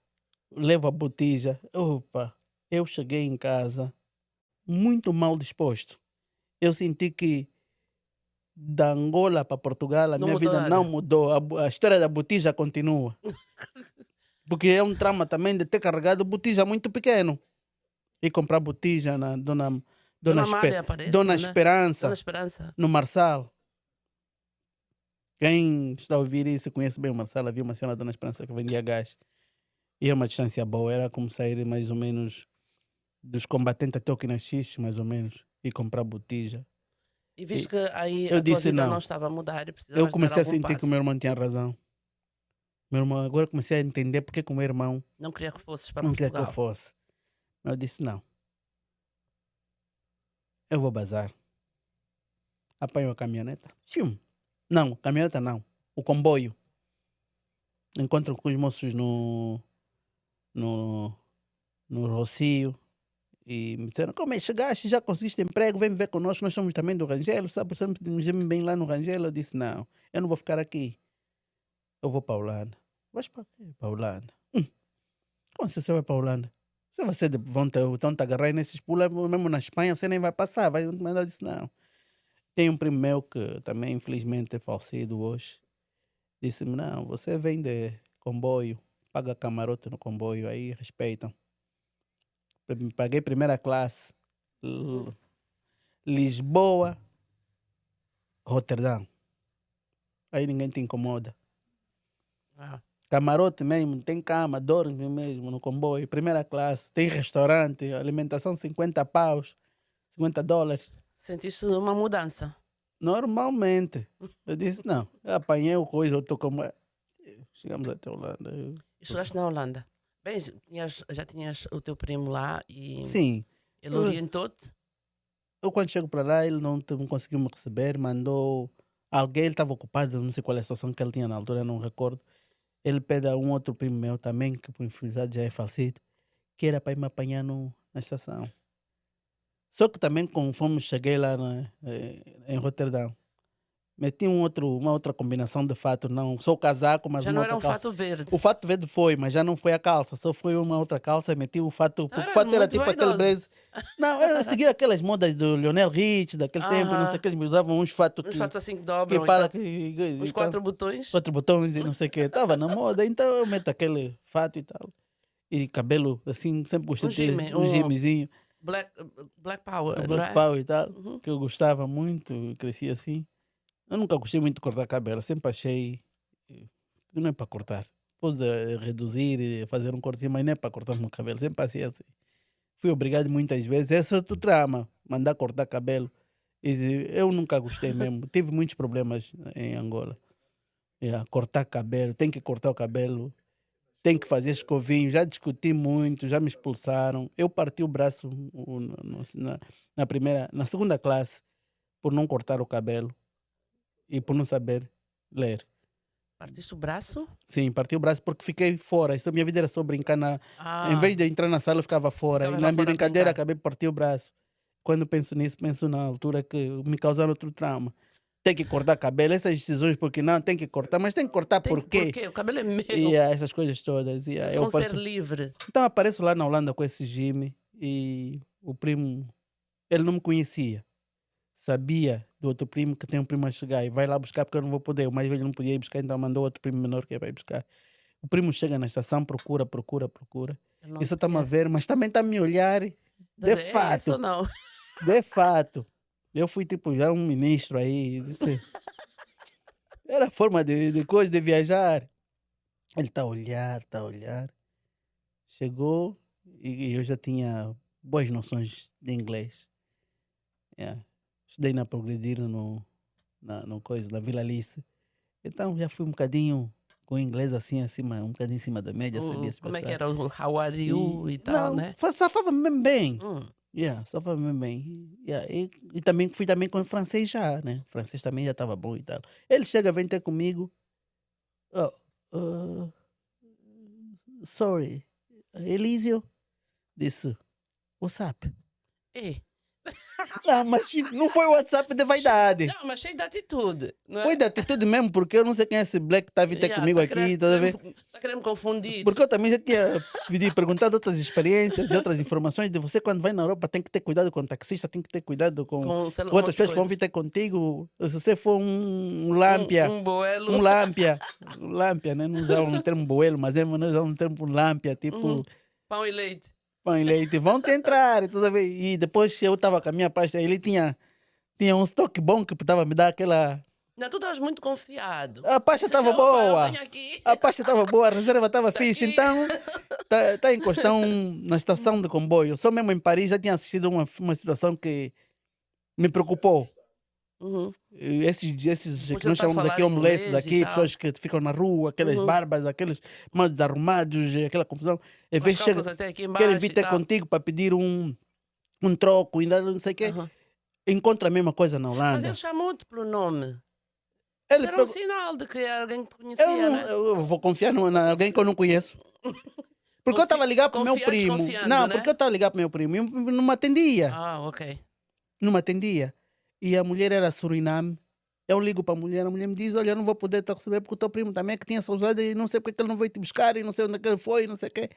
levo a botija, opa, eu cheguei em casa muito mal disposto. Eu senti que da Angola para Portugal a Não minha mudou vida não nada. mudou. A história da botija continua. Porque é um trauma também de ter carregado botija muito pequeno. E comprar botija na Dona Amália aparece, Dona né? Dona Esperança, Esperança. no Marçal. Quem está a ouvir isso conhece bem o Marçal. Havia uma senhora Dona Esperança que vendia gás. E é uma distância boa. Era como sair mais ou menos dos combatentes até o Quinaxix, mais ou menos. E comprar botija. E viste E que aí eu a tua disse vida não não. estava a mudar e Eu precisavas de dar comecei a algum sentir que o meu passo. irmão tinha razão. Meu irmão, agora comecei a entender porque que o meu irmão Não queria que fosses para não queria que eu Portugal. fosse. Eu disse não. Eu vou bazar. Apanho a caminhoneta. Sim. Não, caminhoneta não. O comboio. Encontro com os moços no, no Rocio. E me disseram, como é, chegaste, já conseguiste emprego, vem ver connosco, nós somos também do Rangelo, sabe, sempre nos vemos bem lá no Rangelo. Eu disse, não, eu não vou ficar aqui. Eu vou para a Holanda. Vais para quê? Para a Holanda. Como assim você vai para a Holanda? Se você vão te agarrar nesses pulos, mesmo na Espanha, você nem vai passar. Mas eu disse, não. Tem um primo meu que também, infelizmente, é falecido hoje. Disse-me, não, você vem de comboio, paga camarote no comboio, aí respeitam. Paguei primeira classe, Lisboa, Roterdão. Aí ninguém te incomoda. Ah. Camarote mesmo, tem cama, dorme mesmo no comboio, primeira classe, tem restaurante, alimentação 50 paus, 50 dólares. Sentiste uma mudança. Normalmente. Eu disse, não, eu apanhei o coisa, eu estou como... Chegamos até a Holanda. E chegaste na Holanda. Bem, já tinhas o teu primo lá e Sim, ele eu, orientou-te. eu quando chego para lá, ele não conseguiu me receber, mandou alguém, ele estava ocupado, não sei qual é a situação que ele tinha na altura, não recordo. Ele pede a um outro primo meu também, que por infelizmente já é falecido, que era para ir me apanhar na estação. Só que também, conforme cheguei lá em Roterdão, meti uma outra combinação de fato, não só o casaco, mas Já uma não era outra um calça. fato verde. O fato verde foi, mas já não foi a calça, só foi uma outra calça, meti o fato, Então porque o eras fato era muito tipo aquele vaidoso. blazer. Não, eu segui aquelas modas do Lionel Rich, daquele tempo, não sei o Aham. que, eles usavam uns fatos Uns que, fatos assim que que dobram e para, tal. que, Uns e tal, 4 botões. 4 botões e não sei o que, estava na moda, então eu meto aquele fato e tal. E cabelo, assim, sempre gostei Um de ter Jimmy. um gemezinho, Black Power, não Black é? Power e tal, Uhum. que eu gostava muito, cresci assim. Eu nunca gostei muito de cortar cabelo, sempre achei que não é para cortar. Depois de reduzir e fazer um cortezinho, mas não é para cortar o meu cabelo, sempre achei assim. Fui obrigado muitas vezes, esse é outro trama, mandar cortar cabelo. Eu nunca gostei mesmo, tive muitos problemas em Angola. Cortar cabelo, tem que cortar o cabelo, tem que fazer escovinho, já discuti muito, já me expulsaram. Eu parti o braço na segunda classe por não cortar o cabelo e por não saber ler. Partiste o braço? Sim, parti o braço porque fiquei fora. Isso, a minha vida era só brincar em vez Ah, de entrar na sala, eu ficava fora. E ficavas na lá fora a brincadeira brincar. acabei por partir o braço. Quando penso nisso, penso na altura que me causaram outro trauma. Tem que cortar cabelo, essas decisões, porque não, tem que cortar, mas tem que cortar por Por quê? quê? O cabelo é E meu. essas coisas todas. É só Eu um ser apareço... livre. Então apareço lá na Holanda com esse Jimmy e o primo, ele não me conhecia. Sabia do outro primo que tem um primo a chegar e vai lá buscar porque eu não vou poder. O mais velho não podia ir buscar, então mandou outro primo menor que vai buscar. O primo chega na estação, procura. Ele não Isso te está-me a conhece. ver, mas também está a me olhar Estás a de dizer, é esse ou fato. não? De fato. Eu fui tipo já um ministro aí. Disse, era a forma de coisa de viajar. Ele está a olhar, está a olhar. Chegou e eu já tinha boas noções de inglês. Yeah. Estudei na Progredir no coisa, na Vila Alice. Então já fui um bocadinho com inglês assim, acima, um bocadinho em cima da média, sabia Como é que expressar. era o how are you e tal, Não, né? safava mesmo bem. Hum. Yeah, safava mesmo bem. Yeah, e também fui também com francês já, né? Francês também já estava bom e tal. Ele chega, vem ter comigo. Oh, sorry, Elísio disse, what's up? Ei, Não, mas não foi o WhatsApp de vaidade. não, mas cheio de atitude. Não é? Foi de atitude mesmo, porque eu não sei quem é esse black que está a vir ter Yeah, comigo tá aqui, querendo, estás a ver? tá querendo me confundir. Porque eu também já tinha perguntado outras experiências e outras informações de você quando vai na Europa tem que ter cuidado com o taxista, tem que ter cuidado com sei lá, outras um pessoas que vão monte de vir ter contigo. Se você for um coisa. lámpia, Boelo. um lámpia, né? Não usamos o termo boelo, mas nós usamos o termo lámpia, tipo Pão e leite. pão e leite. Vão te entrar, estás a ver? E depois eu estava com a minha pasta, ele tinha um estoque bom que estava a me dar aquela... Não, tu estavas muito confiado. A pasta Disse, estava "Opa, eu boa. tenho aqui." A pasta estava boa, a reserva estava Tá fixe. aqui. Então, tá em questão na estação de comboio. Só mesmo em Paris já tinha assistido uma situação que me preocupou. Uhum. E esses Depois que nós ele tá a chamamos aqui falar omeleces, inglês e aqui, tal. pessoas que ficam na rua, aquelas barbas, aqueles mal desarrumados, aquela confusão. Em Com vez as de calças até aqui embaixo querem vir e ter tal. contigo para pedir um troco, ainda não sei o quê. Aham. Encontra a mesma coisa na Mas Holanda. ele chamou-te pelo nome. Ele Isso era um pergu- sinal de que era alguém que te eu, conhecia, não, né? eu vou confiar em alguém que eu não conheço. Porque eu estava a ligar para o meu Confiar primo. desconfiando, Não, né? porque eu estava a ligar para o meu primo e não me atendia. Ah, ok. Não me atendia. E a mulher era Suriname. Eu ligo para a mulher me diz, olha, eu não vou poder te receber porque o teu primo também é que tinha saudade e não sei porque é que ele não veio te buscar e não sei onde é que ele foi, não sei o quê.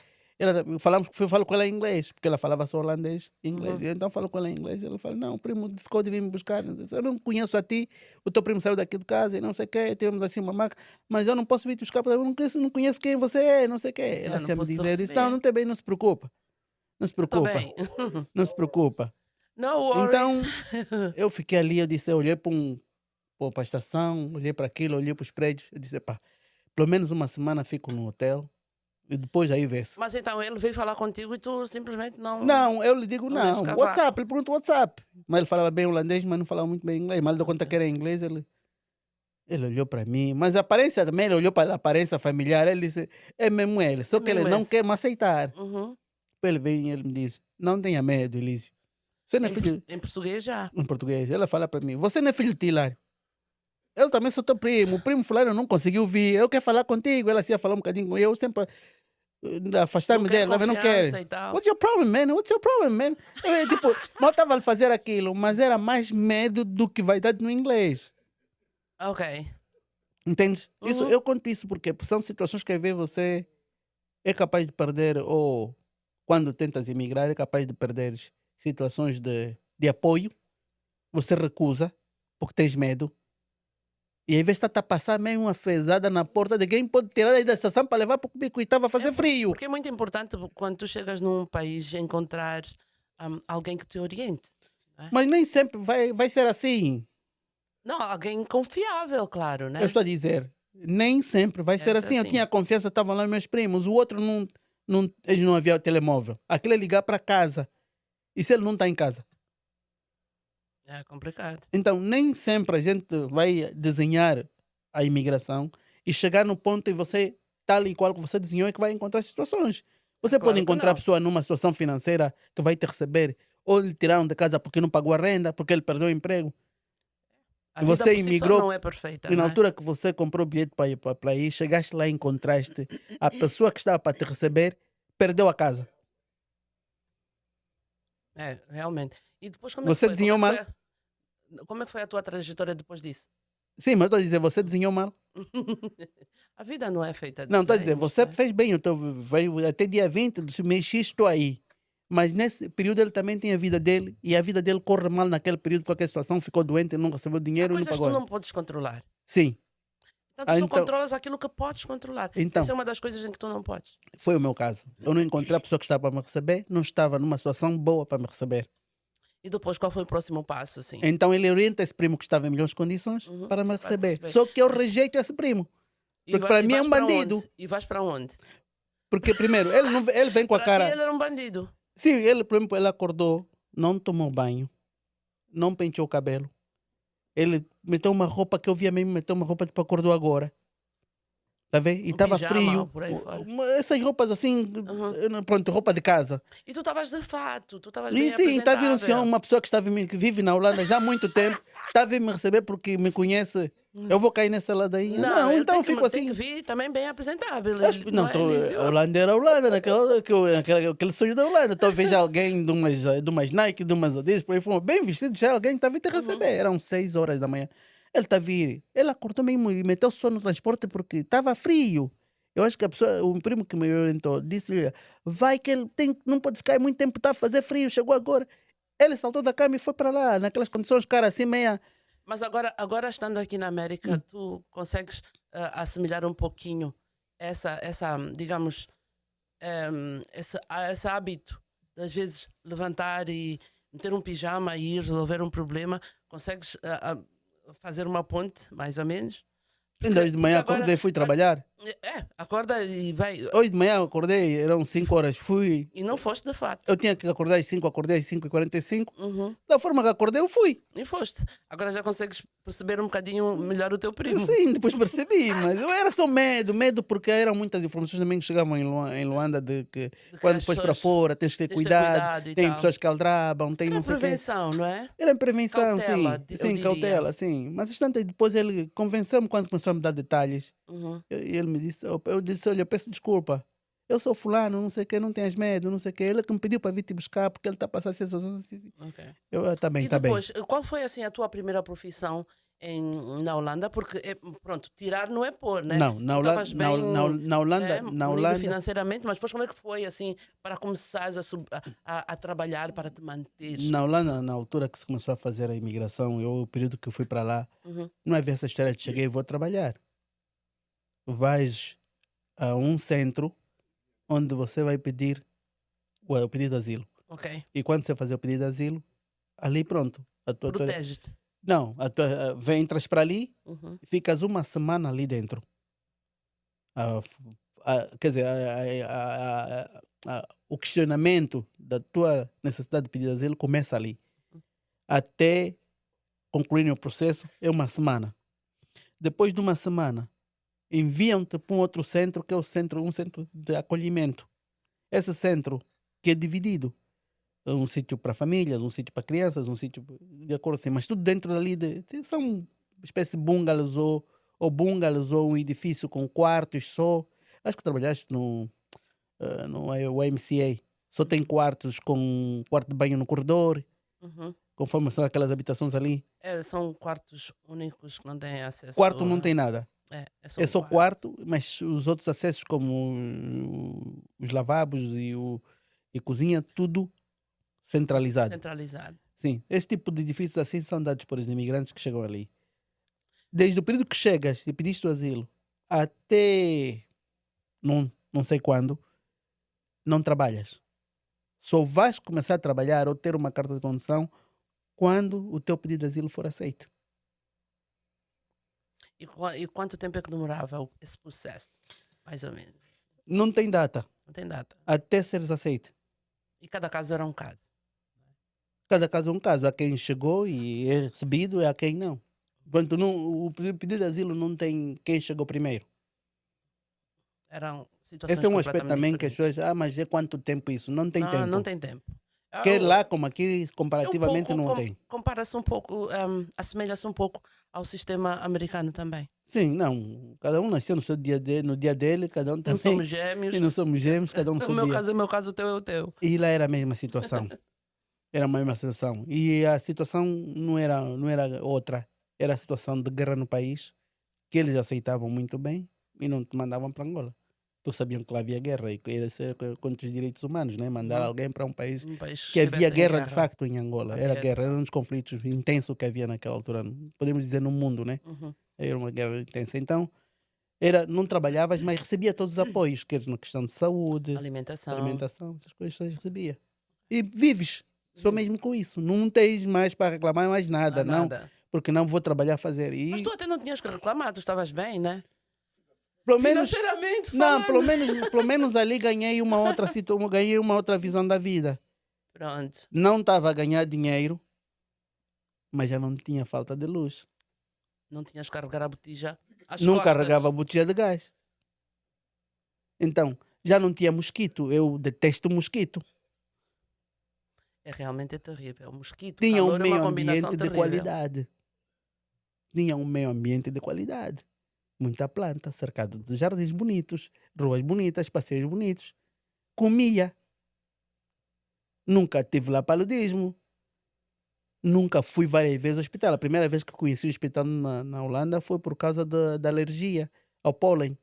Falamos que falo com ela em inglês, porque ela falava só holandês e inglês. E eu, então falo com ela em inglês. Ela fala, não, o primo ficou de vir me buscar. Eu não conheço a ti, o teu primo saiu daqui de casa e não sei o quê, temos assim uma marca, mas eu não posso vir te buscar porque eu não conheço quem você é, não sei o quê. Ela Não sempre me posso te diz, eu disse, receber. não tem bem, não se preocupa. Não se Eu tô preocupa. bem. Não se preocupa. No worries. Então, eu fiquei ali, eu disse, eu olhei para a estação, olhei para aquilo, olhei para os prédios, eu disse, pá, pelo menos uma semana fico no hotel e depois aí vê-se. Mas então ele veio falar contigo e tu simplesmente não. Não, eu lhe digo Não não, deixa cavar. WhatsApp, ele pergunta WhatsApp. Mas ele falava bem holandês, mas não falava muito bem inglês. Mas ele deu conta que era inglês, ele olhou para mim. Mas a aparência também, ele olhou para a aparência familiar, ele disse, é mesmo ele, só É que ele mesmo não esse. quer me aceitar. Uhum. Ele vem e ele me diz, não tenha medo, Elísio. Você não é filho... Em português já. Em português, ela fala para mim, você não é filho de Tilário. Eu também sou teu primo. O primo fulano não conseguiu vir. Eu quero falar contigo. Ela se ia falar um bocadinho com eu sempre afastar-me Não quer dela. Ela não confiança quer. e tal. What's your problem, man? What's your problem, man? Tipo, mal estava a fazer aquilo, mas era mais medo do que vai dar no inglês. Ok. Entende? Isso, Uhum. eu conto isso porque são situações que às vezes você é capaz de perder, ou quando tentas emigrar, é capaz de perder situações de apoio. Você recusa porque tens medo. E aí, vez de estar a passar mesmo uma fezada na porta de quem pode tirar daí da estação para levar para o bico e estava a fazer frio. Porque é muito importante quando tu chegas num país encontrar alguém que te oriente. Mas nem sempre vai ser assim. Não, alguém confiável, claro, né? Eu estou a dizer, nem sempre vai ser Deve ser assim. Eu assim. tinha confiança, estavam lá meus primos. O outro, eles não havia o telemóvel. Aquele é ligar para casa. E se ele não está em casa? É complicado. Então, nem sempre a gente vai desenhar a imigração e chegar no ponto em você, tal e qual que você desenhou, é que vai encontrar situações. Você Claro pode que encontrar a não. pessoa numa situação financeira que vai te receber, ou lhe tiraram de casa porque não pagou a renda, porque ele perdeu o emprego. A E vida você por si só imigrou, não é perfeita, E na não é? altura que você comprou o bilhete para ir, chegaste lá e encontraste a pessoa que estava para te receber, perdeu a casa. É, realmente. E depois como Você é que foi? desenhou Como é que foi a tua trajetória depois disso? Sim, mas estou a dizer, você desenhou mal. A vida não é feita de Não, estou a dizer, desenhos, você né? fez bem, veio até dia 20 do mês X, estou aí. Mas nesse período ele também tem a vida dele e a vida dele corre mal naquele período, qualquer situação, ficou doente, não recebeu Há dinheiro, não coisas que pagou. tu não podes controlar. Sim, Então tu só então- controlas aquilo que podes controlar. Então. Essa é uma das coisas em que tu não podes. foi o meu caso. Eu não encontrei a pessoa que estava para me receber, não estava numa situação boa para me receber. E depois qual foi o próximo passo, assim? Então ele orienta esse primo que estava em melhores condições para me receber. receber. Só que eu rejeito esse primo. E Porque vai- para e mim é vais um para bandido. onde? E vais para onde? Porque primeiro, ele vem com a Para cara... ti ele era um bandido. Sim, ele, por exemplo, ele acordou, não tomou banho, não penteou o cabelo. Ele meteu uma roupa que eu via mesmo, meteu uma roupa tipo acordou agora. Tá vendo? E Um estava pijama, frio. por aí fora. Essas roupas assim, pronto, roupa de casa. E tu estavas de fato, tu estavas E bem sim, está a vir um senhor, apresentável. uma pessoa que vive na Holanda já há muito tempo, está a vir me receber porque me conhece. Eu vou cair nessa ladainha. Não, ele então tem eu fico tem que assim. vir também bem apresentável. Não, Não é, Elísio? a Holanda era a Holanda, aquele sonho da Holanda. Então vejo alguém de umas Nike, de umas Adidas, por aí fomos bem vestido, já alguém está a vir te receber. Eram 6 horas da manhã. Ele está a vir. Ele acordou mesmo e meteu só no transporte porque estava frio. Eu acho que a pessoa, o primo que me orientou, disse-lhe, vai que ele não pode ficar muito tempo, está a fazer frio, chegou agora. Ele saltou da cama e foi para lá, naquelas condições, cara, assim meia... Mas agora estando aqui na América, tu consegues assimilar um pouquinho digamos, esse hábito de às vezes levantar e meter um pijama e ir resolver um problema. Consegues fazer uma ponte, mais ou menos? Ainda hoje de manhã acordei, fui trabalhar. Acorda e vai. Hoje de manhã acordei, eram 5 horas, fui. E não foste de fato. Eu tinha que acordar às 5, acordei às 5h45. Uhum. Da forma que acordei, eu fui. E foste. Agora já consegues perceber um bocadinho melhor o teu primo. Sim, depois percebi, mas eu era só medo porque eram muitas informações também que chegavam em Luanda de que quando as depois para pessoas fora tens que ter tens de ter cuidado, cuidado e tem tal. pessoas que aldrabam, tem Era não sei o quê. prevenção, não é? Era prevenção, Cautela, sim. eu Sim, diria. cautela, sim. Mas instante depois ele convenceu-me quando começou a me dar detalhes. Uhum. E ele me disse, eu disse, olha, peço desculpa. Eu sou fulano, não sei o quê, não tens medo, não sei o quê. Ele que me pediu para vir te buscar porque ele está a passar assim. Ok. Eu, tá bem, E tá bem. depois, qual foi assim a tua primeira profissão na Holanda? Porque, pronto, tirar não é pôr, né? Não, Tu na Holanda, estavas bem, na Holanda, né, na unido Holanda, financeiramente, mas depois como é que foi assim para começares a trabalhar, para te manteres? na Holanda, na altura que se começou a fazer a imigração, o período que eu fui para lá, Uhum. não havia essa história de cheguei e vou trabalhar. Vais a um centro onde você vai pedir o pedido de asilo. Ok. E quando você fazer o pedido de asilo, ali pronto. Protege-te. Não, entras para ali, Uhum. ficas uma semana ali dentro. Quer dizer, o questionamento da tua necessidade de pedir asilo começa ali. Até concluírem o processo é uma semana. Depois de uma semana, enviam-te para um outro centro, que é um centro de acolhimento. Esse centro que é dividido. Um sítio para famílias, um sítio para crianças, um sítio de acordo assim, mas tudo dentro dali são uma espécie de bungalows ou bungalows ou um edifício com quartos só. Acho que trabalhaste no YMCA. Só tem quartos com quarto de banho no corredor, Uhum. conforme são aquelas habitações ali. São quartos únicos que não têm acesso. Quarto não tem nada. É É só um quarto. quarto, mas os outros acessos como os lavabos e cozinha, tudo centralizado. Centralizado. Sim, esse tipo de edifícios assim são dados por os imigrantes que chegam ali. Desde o período que chegas e pediste o asilo até não sei quando, não trabalhas. Só vais começar a trabalhar ou ter uma carta de condução quando o teu pedido de asilo for aceito. E quanto tempo é que demorava esse processo? Mais ou menos. Não tem data. Não tem data. Até seres aceito. E cada caso era um caso. Cada caso é um caso. Há quem chegou e é recebido e há quem não. Portanto, o pedido de asilo não tem quem chegou primeiro. Eram situações Esse é um aspecto completamente também que as diferentes. pessoas... mas é quanto tempo isso? Não tem tempo. Não tem tempo. Quer lá como aqui, comparativamente não tem. Compara-se um pouco, assemelha-se um pouco ao sistema americano também. Sim, não. Cada um nasceu no seu no dia dele, cada um Não também. somos gêmeos. E não somos gêmeos, cada um no seu dia. O meu caso, o teu é o teu. E lá era a mesma situação. Era a mesma situação. E a situação não era outra. Era a situação de guerra no país, que eles aceitavam muito bem e não te mandavam para Angola. Porque sabiam que lá havia guerra e que ia ser contra os direitos humanos, né? Mandar alguém para um país que havia guerra de facto em Angola. Era guerra, era um dos conflitos intensos que havia naquela altura. Podemos dizer no mundo, né? Era uma guerra intensa. Então, não trabalhavas, mas recebia todos os apoios, quer na questão de saúde, alimentação, essas coisas recebia. E vives só mesmo com isso. Não tens mais para reclamar mais nada, não. Porque não vou trabalhar a fazer. Mas tu até não tinhas que reclamar, tu estavas bem, né? Pelo menos, financeiramente não, falando. pelo menos ali ganhei uma outra situação, ganhei uma outra visão da vida. Pronto. Não estava a ganhar dinheiro, mas já não tinha falta de luz. Não tinhas que carregar a botija às Não costas. carregava a botija de gás. Então, já não tinha mosquito. Eu detesto mosquito. É realmente terrível. O mosquito, Tinha um calor é uma meio combinação ambiente de terrível. qualidade. Tinha um meio ambiente de qualidade. Muita planta, cercado de jardins bonitos, ruas bonitas, passeios bonitos. Comia. Nunca tive lá paludismo. Nunca fui várias vezes ao hospital. A primeira vez que conheci o hospital na Holanda foi por causa da alergia ao pólen.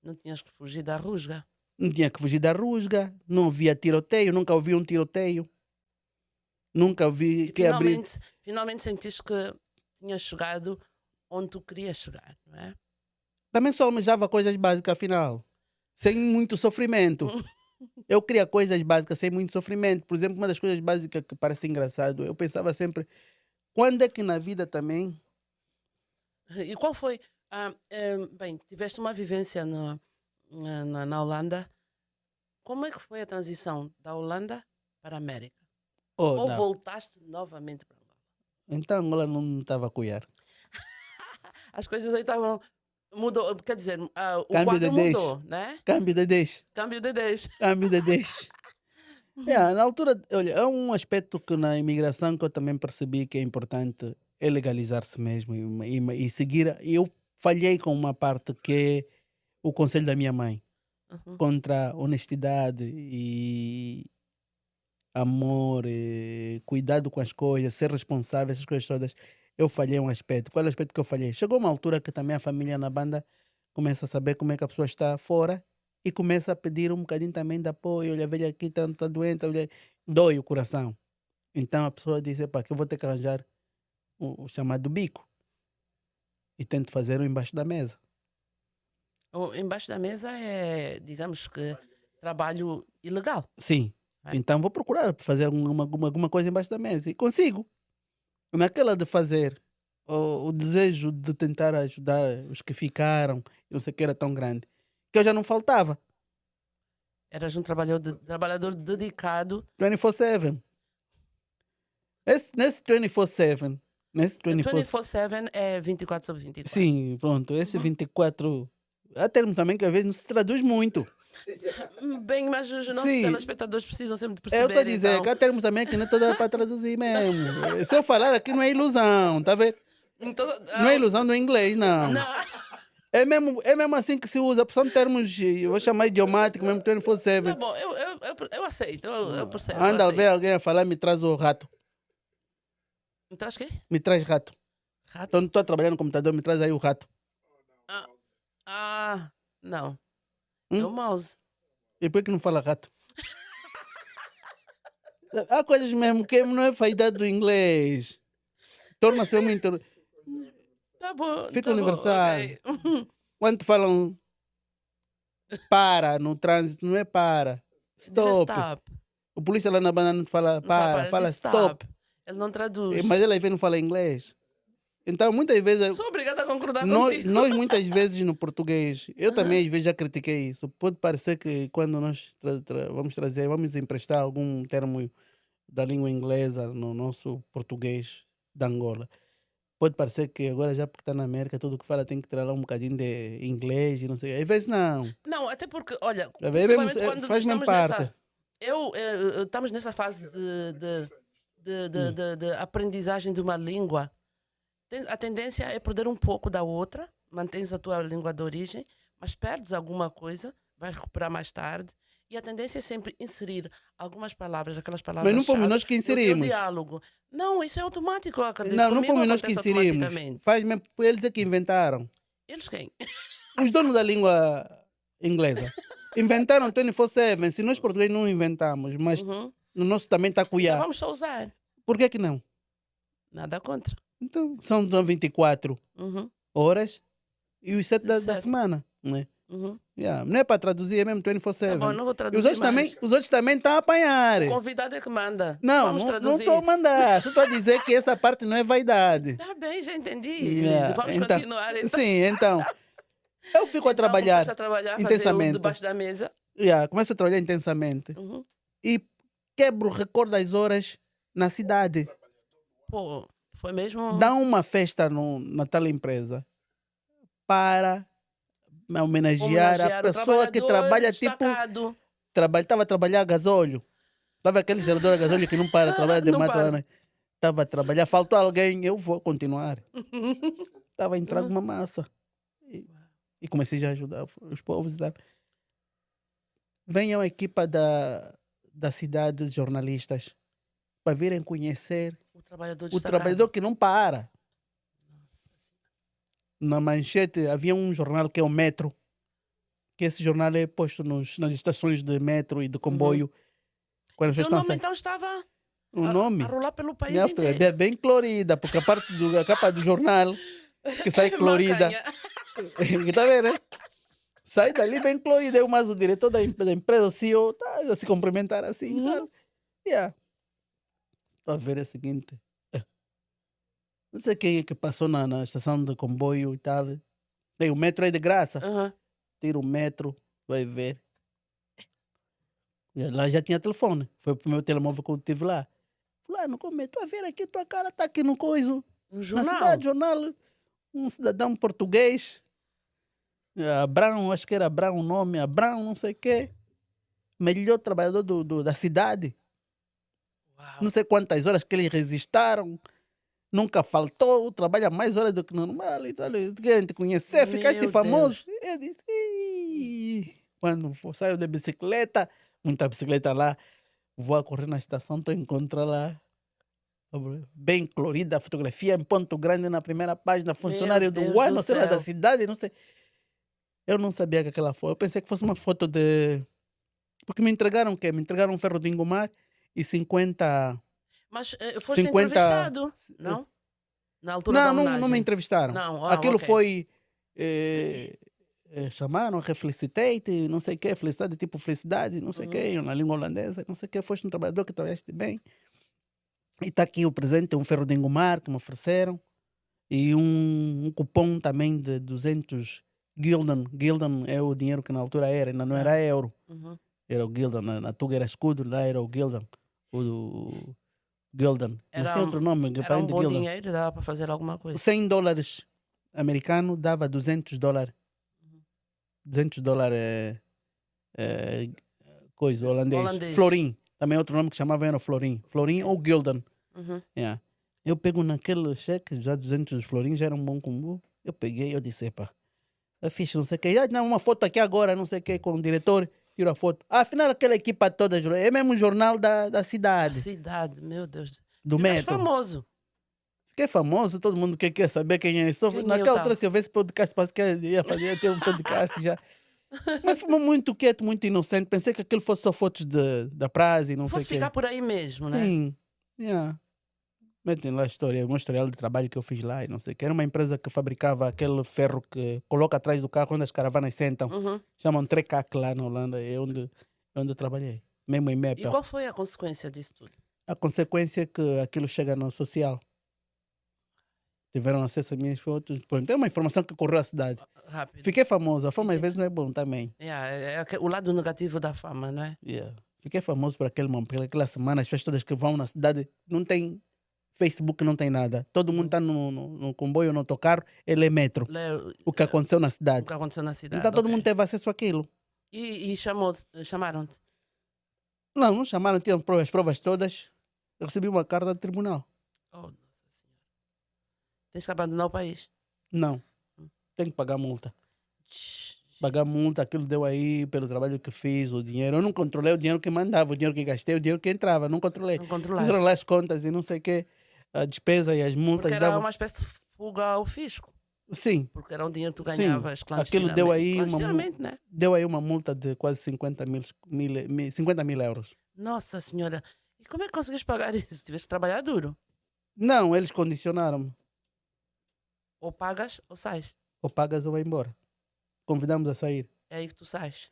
Não tinhas que fugir da rusga. Não tinha que fugir da rusga. Não havia tiroteio. Nunca ouvi um tiroteio. Nunca vi E que abrir. finalmente sentiste que tinhas chegado onde tu querias chegar, não é? Também só almejava coisas básicas, afinal. Sem muito sofrimento. Eu queria coisas básicas sem muito sofrimento. Por exemplo, uma das coisas básicas que parece engraçado, eu pensava sempre, quando é que na vida também... E qual foi? Bem, tiveste uma vivência na Holanda. Como é que foi a transição da Holanda para a América? Oh, Ou não. voltaste novamente para Angola? Então Angola não estava a cuidar. As coisas aí estavam... Mudou, quer dizer, o Câmbio de quadro 10. mudou, né? Câmbio de 10. Câmbio de 10. Câmbio de 10. Na altura, olha, é um aspecto que na imigração que eu também percebi que é importante é legalizar-se mesmo e seguir. Eu falhei com uma parte que é o conselho da minha mãe contra honestidade e amor, e cuidado com as coisas, ser responsável, essas coisas todas. Eu falhei um aspecto. Qual é o aspecto que eu falhei? Chegou uma altura que também a família na banda começa a saber como é que a pessoa está fora e começa a pedir um bocadinho também de apoio. Olha, a velha aqui está doente, olha, dói o coração. Então a pessoa diz, epá, que eu vou ter que arranjar o chamado bico. E tento fazer embaixo da mesa. Embaixo da mesa é, digamos que, trabalho ilegal. Sim. É. Então vou procurar fazer alguma coisa embaixo da mesa. E consigo. Naquela de fazer, o desejo de tentar ajudar os que ficaram, eu sei que era tão grande, que eu já não faltava. Eras um trabalhador dedicado. 24/7. Nesse 24/7. Nesse 24/7 é 24 sobre 24. Sim, pronto. Esse 24. Há termos também que às vezes não se traduz muito. Bem, mas os nossos Sim. telespectadores precisam sempre de perceber. Eu estou a dizer então. que há termos também que não dá para traduzir mesmo. Se eu falar aqui não é ilusão, tá vendo? Então, Não é ilusão do inglês, não. não. É mesmo assim que se usa. São termos, eu vou chamar idiomático mesmo, 24/7. Tá bom, eu aceito, eu percebo. Anda eu a ver aceito. alguém a falar, me traz o rato. Me traz quê? Me traz rato. Rato? Então estou a trabalhar no computador, me traz aí o rato. Não. Hum? É o mouse. E por que não fala rato? Há coisas mesmo que não é vaidade do inglês. Torna-se muito... Tá bom. Fica tá universal. Bom, ok. Quando falam para no trânsito, não é para. Diz Stop. stop. O polícia lá na banda não fala Não para, fala diz stop. Ele não traduz. Mas ele às vezes não fala inglês. Então muitas vezes... Sou obrigada a concordar Nós contigo. muitas vezes no português, eu também às vezes já critiquei isso. Pode parecer que quando nós vamos emprestar algum termo da língua inglesa no nosso português da Angola, pode parecer que agora já porque está na América, tudo que fala tem que ter lá um bocadinho de inglês e não sei. Às vezes não. Não, até porque, olha, Às vezes principalmente quando faz mesmo estamos parte. nessa... estamos nessa fase de aprendizagem de uma língua. A tendência é perder um pouco da outra, mantens a tua língua de origem, mas perdes alguma coisa, vais recuperar mais tarde. E a tendência é sempre inserir algumas palavras, aquelas palavras. Mas não fomos nós que inserimos. Diálogo. Não, isso é automático, eu acredito. Não Comigo fomos nós que acontece inserimos. automaticamente. Faz mesmo, eles é que inventaram. Eles quem? Os donos da língua inglesa inventaram 24/7. Se nós portugueses não inventamos, mas no nosso também está a Já cuidar. vamos só usar. Por que não? Nada contra. Então, são 24 horas e os 7 da semana. Né? Não é para traduzir, é mesmo 24/7. Tá bom, não vou E traduzir os outros também estão a apanhar. O convidado é que manda. Não estou a mandar. Só estou a dizer que essa parte não é vaidade. Tá bem, já entendi. Yeah, Vamos então, continuar. Então. Sim, então. Eu fico a trabalhar Começa a trabalhar, intensamente. debaixo da mesa. Começo a trabalhar intensamente. E quebro recorde das horas na cidade. Pô, Foi mesmo. Dão uma festa na tal empresa para homenagear a Homenagear o pessoa que trabalhador trabalha, tipo, destacado. estava a trabalhar a gasóleo. Estava aquele gerador a gasóleo que não para, trabalha de Não 4 para. anos. Estava a trabalhar, faltou alguém, eu vou continuar. Estava a entrar uma massa. E comecei já a ajudar os povos. Sabe? Venham a equipa da cidade, jornalistas, para virem conhecer O trabalhador o destacado. trabalhador que não para. Na manchete havia um jornal que é o Metro, que esse jornal é posto nas estações de metro e de comboio. Quando as E o pessoas estão a nome sair. então estava O a nome? rolar pelo país Minha inteiro. é bem colorida, porque a parte a capa do jornal que sai É colorida. macanha. Está vendo, né? Sai dali bem colorida. Eu, mas o diretor da empresa, o CEO, tá a se cumprimentar assim e tal. Yeah. Estou a ver o seguinte. Não sei quem é que passou na estação de comboio e tal. Tem o metro aí de graça. Aham. Tira o metro, vai ver. E lá já tinha telefone. Foi pro meu telemóvel que eu tive lá. Fulano, como é? Tu a ver aqui, tua cara tá aqui no coiso. No Na jornal. cidade, jornal. Um cidadão português. Abrão, acho que era Abrão o nome. Abrão, não sei o quê. Melhor trabalhador da cidade. Uau. Não sei quantas horas que eles resistaram. Nunca faltou. Trabalha mais horas do que normal. E tal. Querem te conhecer, ficaste Meu famoso. Deus. Eu disse... "Ih." Quando saio de bicicleta, muita bicicleta lá, vou a correr na estação, estou a encontrar lá, bem colorida, a fotografia em ponto grande na primeira página, funcionário do Deus do ano, sei lá, da céu. cidade, não sei. Eu não sabia que aquela foi. Eu pensei que fosse uma foto de... Porque me entregaram o quê? Me entregaram um ferro de engomar e 50... Mas foste 50... entrevistado? Não? Na altura da Não me homenagem? entrevistaram. Não, Aquilo ok. foi... chamaram, refelicitate, não sei o quê, felicidade, tipo felicidade, não sei o quê, na língua holandesa, não sei o quê, foste um trabalhador que trabalhaste bem. E está aqui o presente, um ferro de engomar que me ofereceram e um cupom também de 200 Gulden. Gulden é o dinheiro que na altura era, ainda não era euro. Uhum. Era o Gulden, na Tuga era escudo, lá era o Gulden. O Gulden. Mas tem outro nome, Era um parente de bom Gulden. dinheiro, dava para fazer alguma coisa. $100 americano dava $200. $200 coisa, holandês. Florim. Também outro nome que chamavam era Florim. Florim ou Gulden. Yeah. Eu pego naquele cheque, já 200 florins, já era um bom combo. Eu peguei, eu disse, epa, é fixe, não sei o que. Já não, uma foto aqui agora, não sei o que, com o diretor, tiro a foto. Afinal, aquela equipa toda, é mesmo o jornal da cidade. Cidade, meu Deus. Do Ficaste metro. famoso. Fiquei famoso, todo mundo quer saber quem é. Só, Quem naquela eu altura, se eu visse podcast, parece que ia ter um podcast já. Mas foi muito quieto, muito inocente. Pensei que aquilo fosse só fotos da praia e não sei o Fosse quê. ficar por aí mesmo, né? Sim, yeah. Metem lá a história, um historial de trabalho que eu fiz lá e não sei o quê. Era uma empresa que fabricava aquele ferro que coloca atrás do carro quando as caravanas sentam. Chamam Trecac lá na Holanda, é onde eu trabalhei. Mesmo em E Mepel. qual foi a consequência disso tudo? A consequência é que aquilo chega no social. Tiveram acesso às minhas fotos. Pronto, é uma informação que correu à cidade. Rápido. Fiquei famoso. A fama às vezes não é bom também. É o lado negativo da fama, não é? Yeah. Fiquei famoso por aquele momento, por aquela semana. As pessoas todas que vão na cidade não tem Facebook, não tem nada. Todo mundo está no comboio, no autocarro, ele é metro. O que aconteceu na cidade. O que aconteceu na cidade. Então todo mundo teve acesso àquilo. E chamaram-te? Não chamaram, tinham as provas todas. Eu recebi uma carta do tribunal. Oh, Nossa Senhora. Tens que abandonar o país. Não. Tenho que pagar multa. Pagar multa, aquilo deu aí pelo trabalho que fiz, o dinheiro. Eu não controlei o dinheiro que mandava, o dinheiro que gastei, o dinheiro que entrava. Não controlei. Não controlaste. Fizeram lá as contas e não sei o quê. A despesa e as multas. Porque era uma espécie de fuga ao fisco. Sim. Porque era um dinheiro que tu Sim. ganhavas clandestinamente. Aquilo deu aí clandestinamente, né? Deu aí uma multa de quase 50 mil euros. Nossa Senhora. E como é que conseguiste pagar isso? Tiveste que trabalhar duro. Não, eles condicionaram-me. Ou pagas ou sais. Ou pagas ou vai embora. Convidamos a sair. É aí que tu sais.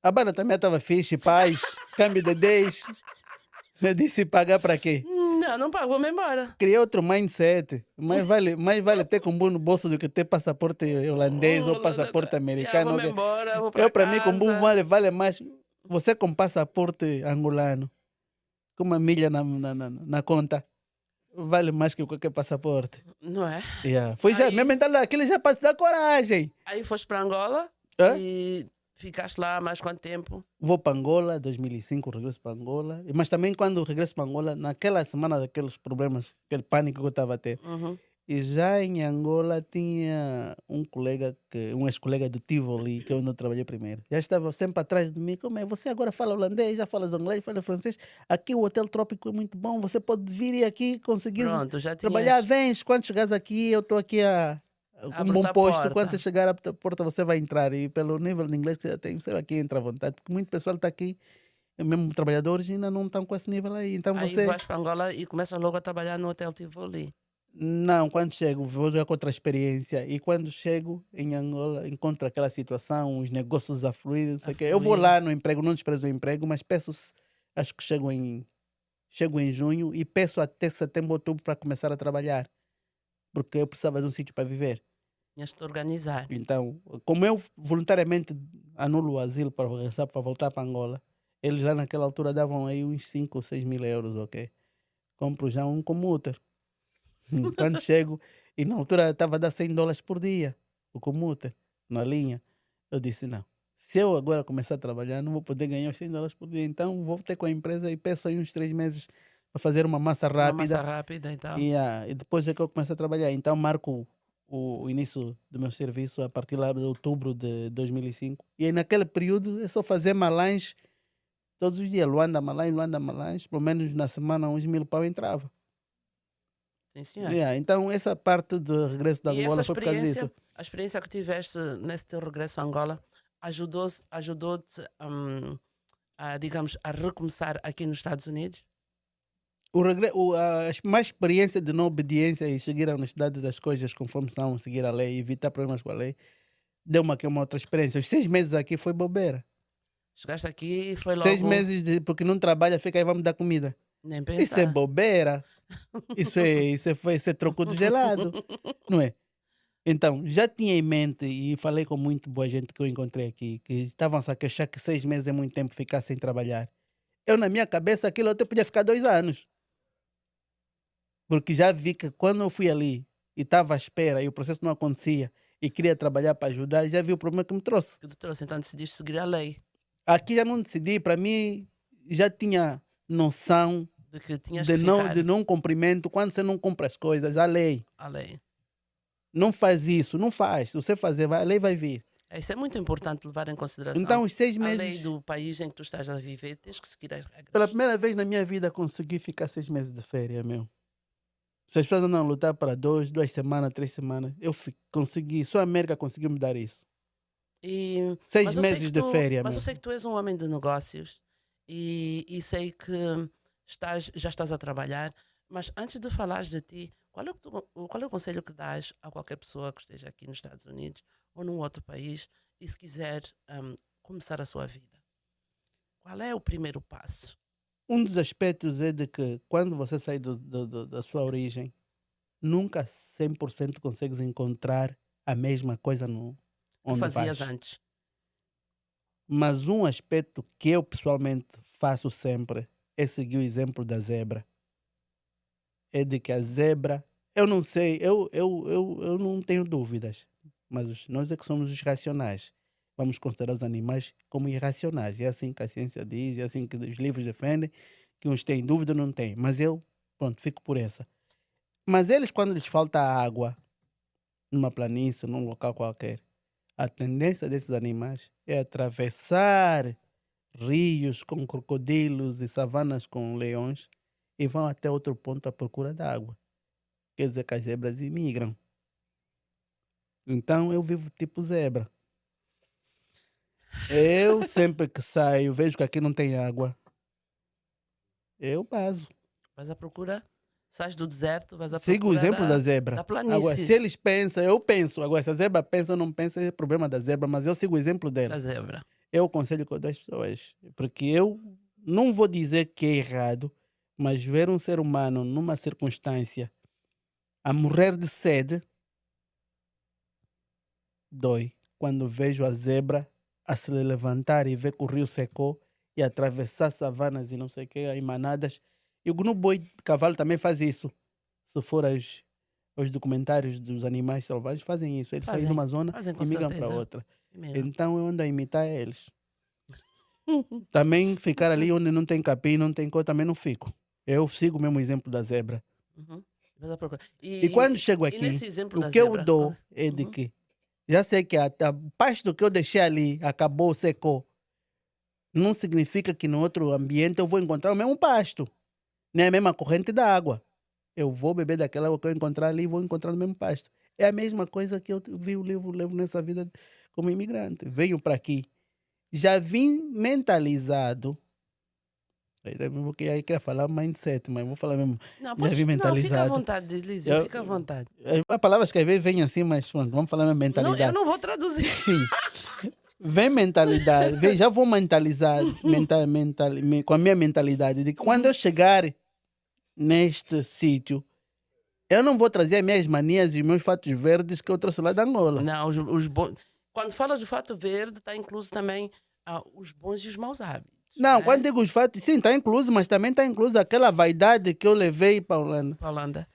A banda também estava fixe, paz, câmbio de 10. Eu disse pagar para quê? Não pago, vou-me embora. Criei outro mindset. Mais vale ter combo no bolso do que ter passaporte holandês ou passaporte americano. Vou-me embora, vou para Eu, para casa. mim, combo vale mais. Você com passaporte angolano, com uma milha na conta. vale mais que qualquer passaporte. Não é? Yeah. Foi já, minha Aí, mentalidade, aquilo já para te dar coragem. aí foste para Angola Hã? e ficaste lá mais quanto tempo? Vou para Angola, 2005 regresso para Angola. Mas também quando regresso para Angola, naquela semana daqueles problemas, aquele pânico que eu estava a ter, Uhum. e já em Angola tinha um colega, um ex-colega do Tivoli, que é onde eu trabalhei primeiro. Já estava sempre atrás de mim. Como é? Você agora fala holandês, já fala inglês, fala francês. Aqui o Hotel Trópico é muito bom. Você pode vir aqui, conseguir Pronto, já trabalhar. tinhas Vens, quando chegares aqui, eu estou aqui com um bom abre-te a posto. Quando você porta. chegar à porta, você vai entrar. E pelo nível de inglês que já tem, você aqui entra à vontade. Porque muito pessoal está aqui, mesmo trabalhadores, ainda não estão com esse nível aí. Então Aí você. vais para Angola e começas logo a trabalhar no Hotel Tivoli. Não, quando chego, vou já com outra experiência. E quando chego em Angola, encontro aquela situação, os negócios a fluir, não A sei o quê. Eu vou fluir. lá no emprego, não desprezo o emprego, mas peço, acho que chego em junho e peço até setembro, outubro para começar a trabalhar, porque eu precisava de um sítio para viver. Tinhas de te organizar. Então, como eu voluntariamente anulo o asilo para regressar, para voltar para Angola, eles lá naquela altura davam aí uns 5 ou 6 mil euros, ok? Compro já um commuter. Quando chego, e na altura estava a dar $100 por dia, o commuter, na linha. Eu disse, não, se eu agora começar a trabalhar, não vou poder ganhar os $100 por dia. Então vou ter com a empresa e peço aí uns 3 meses para fazer uma massa Uma massa rápida. rápida e tal. E depois é que eu começo a trabalhar. Então marco o início do meu serviço a partir lá de outubro de 2005. E aí naquele período é só fazer malães todos os dias. Luanda, malães. Pelo menos na semana uns 1.000 pau entrava. Sim, senhor. Yeah, então essa parte do regresso de E essa Angola foi por causa disso. a experiência que tiveste nesse teu regresso a Angola, ajudou-te, a, digamos, a recomeçar aqui nos Estados Unidos? A mais experiência de não obediência e seguir a honestidade das coisas conforme são, seguir a lei, evitar problemas com a lei, deu-me aqui uma outra experiência. Os 6 meses aqui foi bobeira. Chegaste aqui e foi 6 meses logo, porque não trabalha, fica aí, vamos dar comida. nem Isso é pensar. bobeira. Isso é troco do gelado, não é? Então, já tinha em mente e falei com muito boa gente que eu encontrei aqui, que estavam a queixar que 6 meses é muito tempo ficar sem trabalhar. Eu, na minha cabeça, aquilo até podia ficar 2 anos. Porque já vi que quando eu fui ali e estava à espera e o processo não acontecia e queria trabalhar para ajudar, já vi o problema que me trouxe. Que tu trouxe, então decidiste seguir a lei, Aqui já não decidi, para mim já tinha noção de que tinhas de que ficar de não cumprimento. Quando você não cumpre as coisas, a lei a lei. não faz isso, não faz. Se você fazer, a lei vai vir. Isso é muito importante levar em consideração. Então, os seis A lei meses, do país em que tu estás a viver, tens que seguir as pela regras. primeira vez na minha vida, consegui ficar 6 meses de férias, meu. Se as pessoas andam a lutar para 2 semanas, 3 semanas, eu consegui. Só a América conseguiu me dar isso. E, 6 meses de férias, mas meu. eu sei que tu és um homem de negócios e sei que já estás a trabalhar, mas antes de falares de ti, qual é o conselho que dás a qualquer pessoa que esteja aqui nos Estados Unidos ou num outro país e se quiser começar a sua vida? Qual é o primeiro passo? Um dos aspectos é de que quando você sai da sua origem, nunca 100% consegues encontrar a mesma coisa Tu onde fazias vais. antes? Mas um aspecto que eu pessoalmente faço sempre é seguir o exemplo da zebra. É de que a zebra, eu não sei, eu não tenho dúvidas, mas nós é que somos os racionais. Vamos considerar os animais como irracionais. É assim que a ciência diz, é assim que os livros defendem, que uns têm dúvida, não têm. Mas eu, pronto, fico por essa. Mas eles, quando lhes falta água, numa planície, num local qualquer, a tendência desses animais é atravessar rios com crocodilos e savanas com leões e vão até outro ponto à procura de água. Quer dizer que as zebras imigram. Então eu vivo tipo zebra. Eu sempre que saio, vejo que aqui não tem água, eu baso. Vais à procura, sais do deserto, vais à Sigo o procura exemplo da da zebra. Agora, se planície eles pensam, eu penso. Agora, se a zebra pensa ou não pensa, é problema da zebra, mas eu sigo o exemplo dela. da zebra. É o conselho que eu dou às pessoas. Porque eu não vou dizer que é errado, mas ver um ser humano numa circunstância a morrer de sede dói. Quando vejo a zebra a se levantar e ver que o rio secou e atravessar savanas e não sei o que, aí manadas. E o gnu boi cavalo também faz isso. se for os documentários dos animais selvagens, fazem isso. Eles saem de uma zona fazem com e migram para certeza. outra. Mesmo. Então eu ando a imitar eles. Também ficar ali onde não tem capim, não tem coisa, também não fico. Eu sigo o mesmo exemplo da zebra. Uhum. Vas à procura. E quando chego e aqui, nesse exemplo o da que eu zebra, dou é de que já sei que a pasto que eu deixei ali acabou, secou. Não significa que no outro ambiente eu vou encontrar o mesmo pasto, nem a mesma corrente da água. Eu vou beber daquela água que eu encontrar ali e vou encontrar no mesmo pasto. É a mesma coisa que eu levo nessa vida como imigrante. Venho para aqui, já vim mentalizado. Eu queria falar mindset, mas vou falar mesmo. não, Já podes, vim não, fica à mentalizado. vontade, Elísio, Eu- fica à vontade. A palavras que às vezes vêm assim, mas pronto, vamos falar mesmo Não, eu mentalidade. não vou traduzir. Sim. Vem mentalidade, vem, já vou mentalizar com a minha mentalidade de que quando eu chegar neste sítio, eu não vou trazer as minhas manias e os meus fatos verdes que eu trouxe lá da Angola. Não, os bons. Quando falas do fato verde, está incluso também os bons e os maus hábitos. Não, né? quando digo os fatos, sim, está incluso, mas também está incluso aquela vaidade que eu levei para Holanda. Para a Holanda.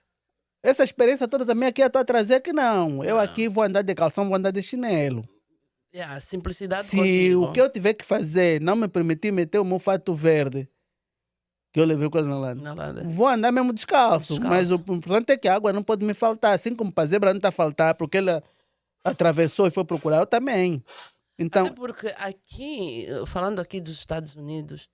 Essa experiência toda também aqui eu estou a trazer que não. Eu Não. aqui vou andar de calção, vou andar de chinelo. A simplicidade Se contigo. o que eu tiver que fazer não me permitir meter o meu fato verde, que eu levei coisa na Holanda, Na Holanda. vou andar mesmo descalço. Mas o importante é que a água não pode me faltar. Assim como para a zebra não está a faltar, porque ela atravessou e foi procurar, eu também. Então, Até porque aqui, falando aqui dos Estados Unidos,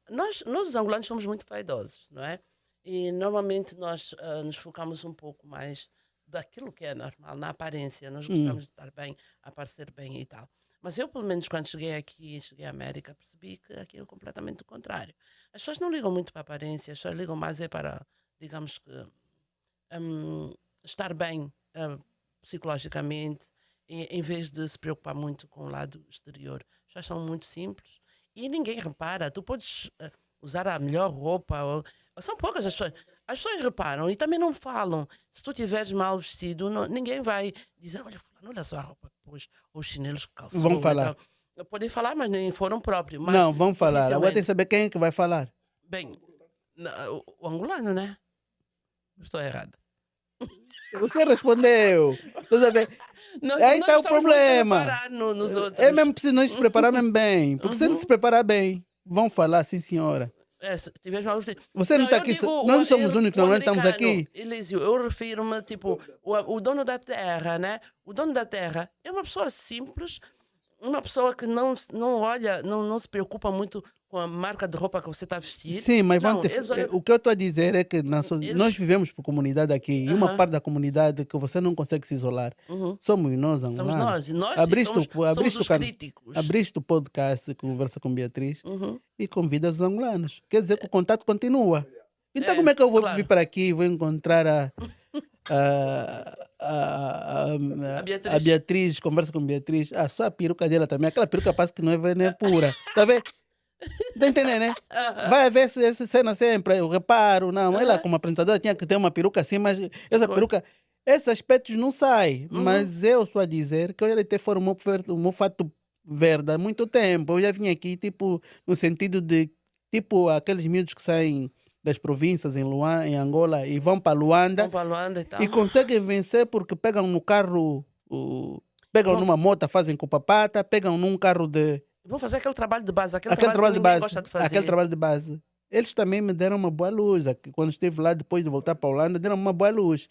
nós os angolanos somos muito vaidosos, não é? E normalmente nós nos focamos um pouco mais daquilo que é normal, na aparência. Nós gostamos de estar bem, aparecer bem e tal. Mas eu, pelo menos, quando cheguei aqui, cheguei à América, percebi que aqui é completamente o contrário. As pessoas não ligam muito para a aparência, as pessoas ligam mais é para, digamos que, estar bem psicologicamente, em vez de se preocupar muito com o lado exterior. As pessoas são muito simples e ninguém repara. Tu podes usar a melhor roupa. São poucas as pessoas. As pessoas reparam e também não falam. Se tu estiveres mal vestido, ninguém vai dizer: olha, fulano, olha só a roupa que pôs, ou os chinelos que calçou. vão falar. Então, podem falar, mas nem foram próprios. Mas, não, vão falar. Agora tem que oficialmente, saber quem é que vai falar. bem, o angolano, né? Estou errada. Você respondeu. Estás a ver? Aí está o estamos muito problema. preparados nos outros. É mesmo preciso nós se preparar mesmo bem. Porque se não se preparar bem, vão falar, sim senhora. Se tiveres mal vestido. Você não está eu aqui. digo Nós não somos os únicos, o nós estamos americano, aqui. Elísio, eu refiro-me, tipo, o dono da terra, né? O dono da terra é uma pessoa simples, uma pessoa que não olha, não se preocupa muito com a marca de roupa que você está a vestir. Sim, mas Não, o que eu estou a dizer é que nós vivemos por comunidade aqui e uma parte da comunidade que você não consegue se isolar. Somos nós, angolanos. Somos nós. E nós Abriste somos os críticos. Abriste o podcast Conversa com Beatriz e convida os angolanos. Quer dizer que o contato continua. Então como é que eu vou vir para aqui e vou encontrar a Beatriz, conversa com Beatriz. Só a peruca dela também. Aquela peruca parece que não é pura. Tá vendo? Tá entendendo, né? Vai haver essa cena sempre. Eu reparo, não. Ela, como apresentadora, tinha que ter uma peruca assim, mas essa peruca, esses aspectos não saem. Mas eu só a dizer que eu já ter fora o meu fato verde há muito tempo. Eu já vim aqui, tipo, no sentido de, tipo, aqueles miúdos que saem das províncias em Angola e vão para Luanda. E conseguem vencer porque pegam no carro, pegam numa moto, fazem com papata, pegam num carro de... Vão fazer aquele trabalho de base, aquele trabalho de base, gosta de fazer. Aquele trabalho de base. Eles também me deram uma boa luz. Quando estive lá, depois de voltar para a Holanda, deram uma boa luz.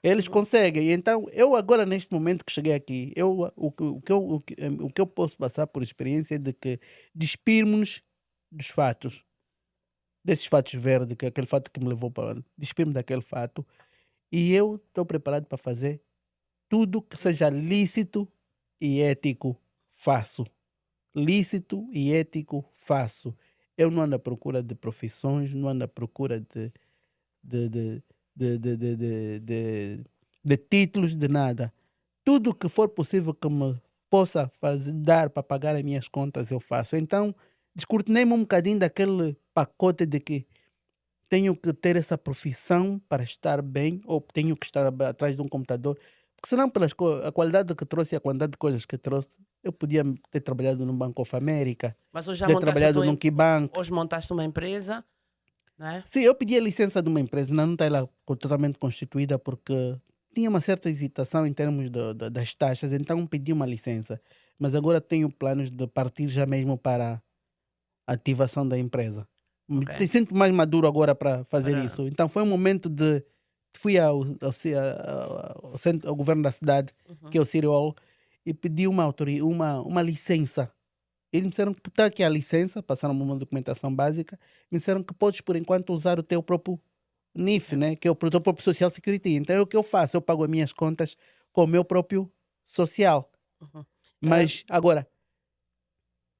Eles conseguem. Então, eu agora, neste momento que cheguei aqui, o que eu posso passar por experiência é de que despirmos dos fatos. Desses fatos verdes, que é aquele fato que me levou para lá. Despirmo daquele fato. E eu estou preparado para fazer tudo que seja lícito e ético, faço. Lícito e ético, faço. Eu não ando à procura de profissões, não ando à procura de títulos, de nada. Tudo que for possível que me possa dar para pagar as minhas contas, eu faço. Então, descortinei-me um bocadinho daquele pacote de que tenho que ter essa profissão para estar bem ou tenho que estar atrás de um computador. Porque senão, a qualidade que trouxe e a quantidade de coisas que trouxe, eu podia ter trabalhado no Banco of America, mas hoje já ter trabalhado num Kibank. Hoje montaste uma empresa não é? Sim, eu pedi a licença de uma empresa, ainda não está ela totalmente constituída porque tinha uma certa hesitação em termos das taxas, então pedi uma licença. Mas agora tenho planos de partir já mesmo para a ativação da empresa. Ok. Sinto mais maduro agora para fazer Para, isso. Então foi um momento de. Fui ao governo da cidade, que uhum, é o Ciriol, e pedi uma licença. Eles me disseram que está aqui a licença, passaram uma documentação básica, me disseram que podes, por enquanto, usar o teu próprio NIF, é, né? Que é o teu próprio Social Security. Então é o que eu faço, eu pago as minhas contas com o meu próprio social. uhum. É, Mas, agora,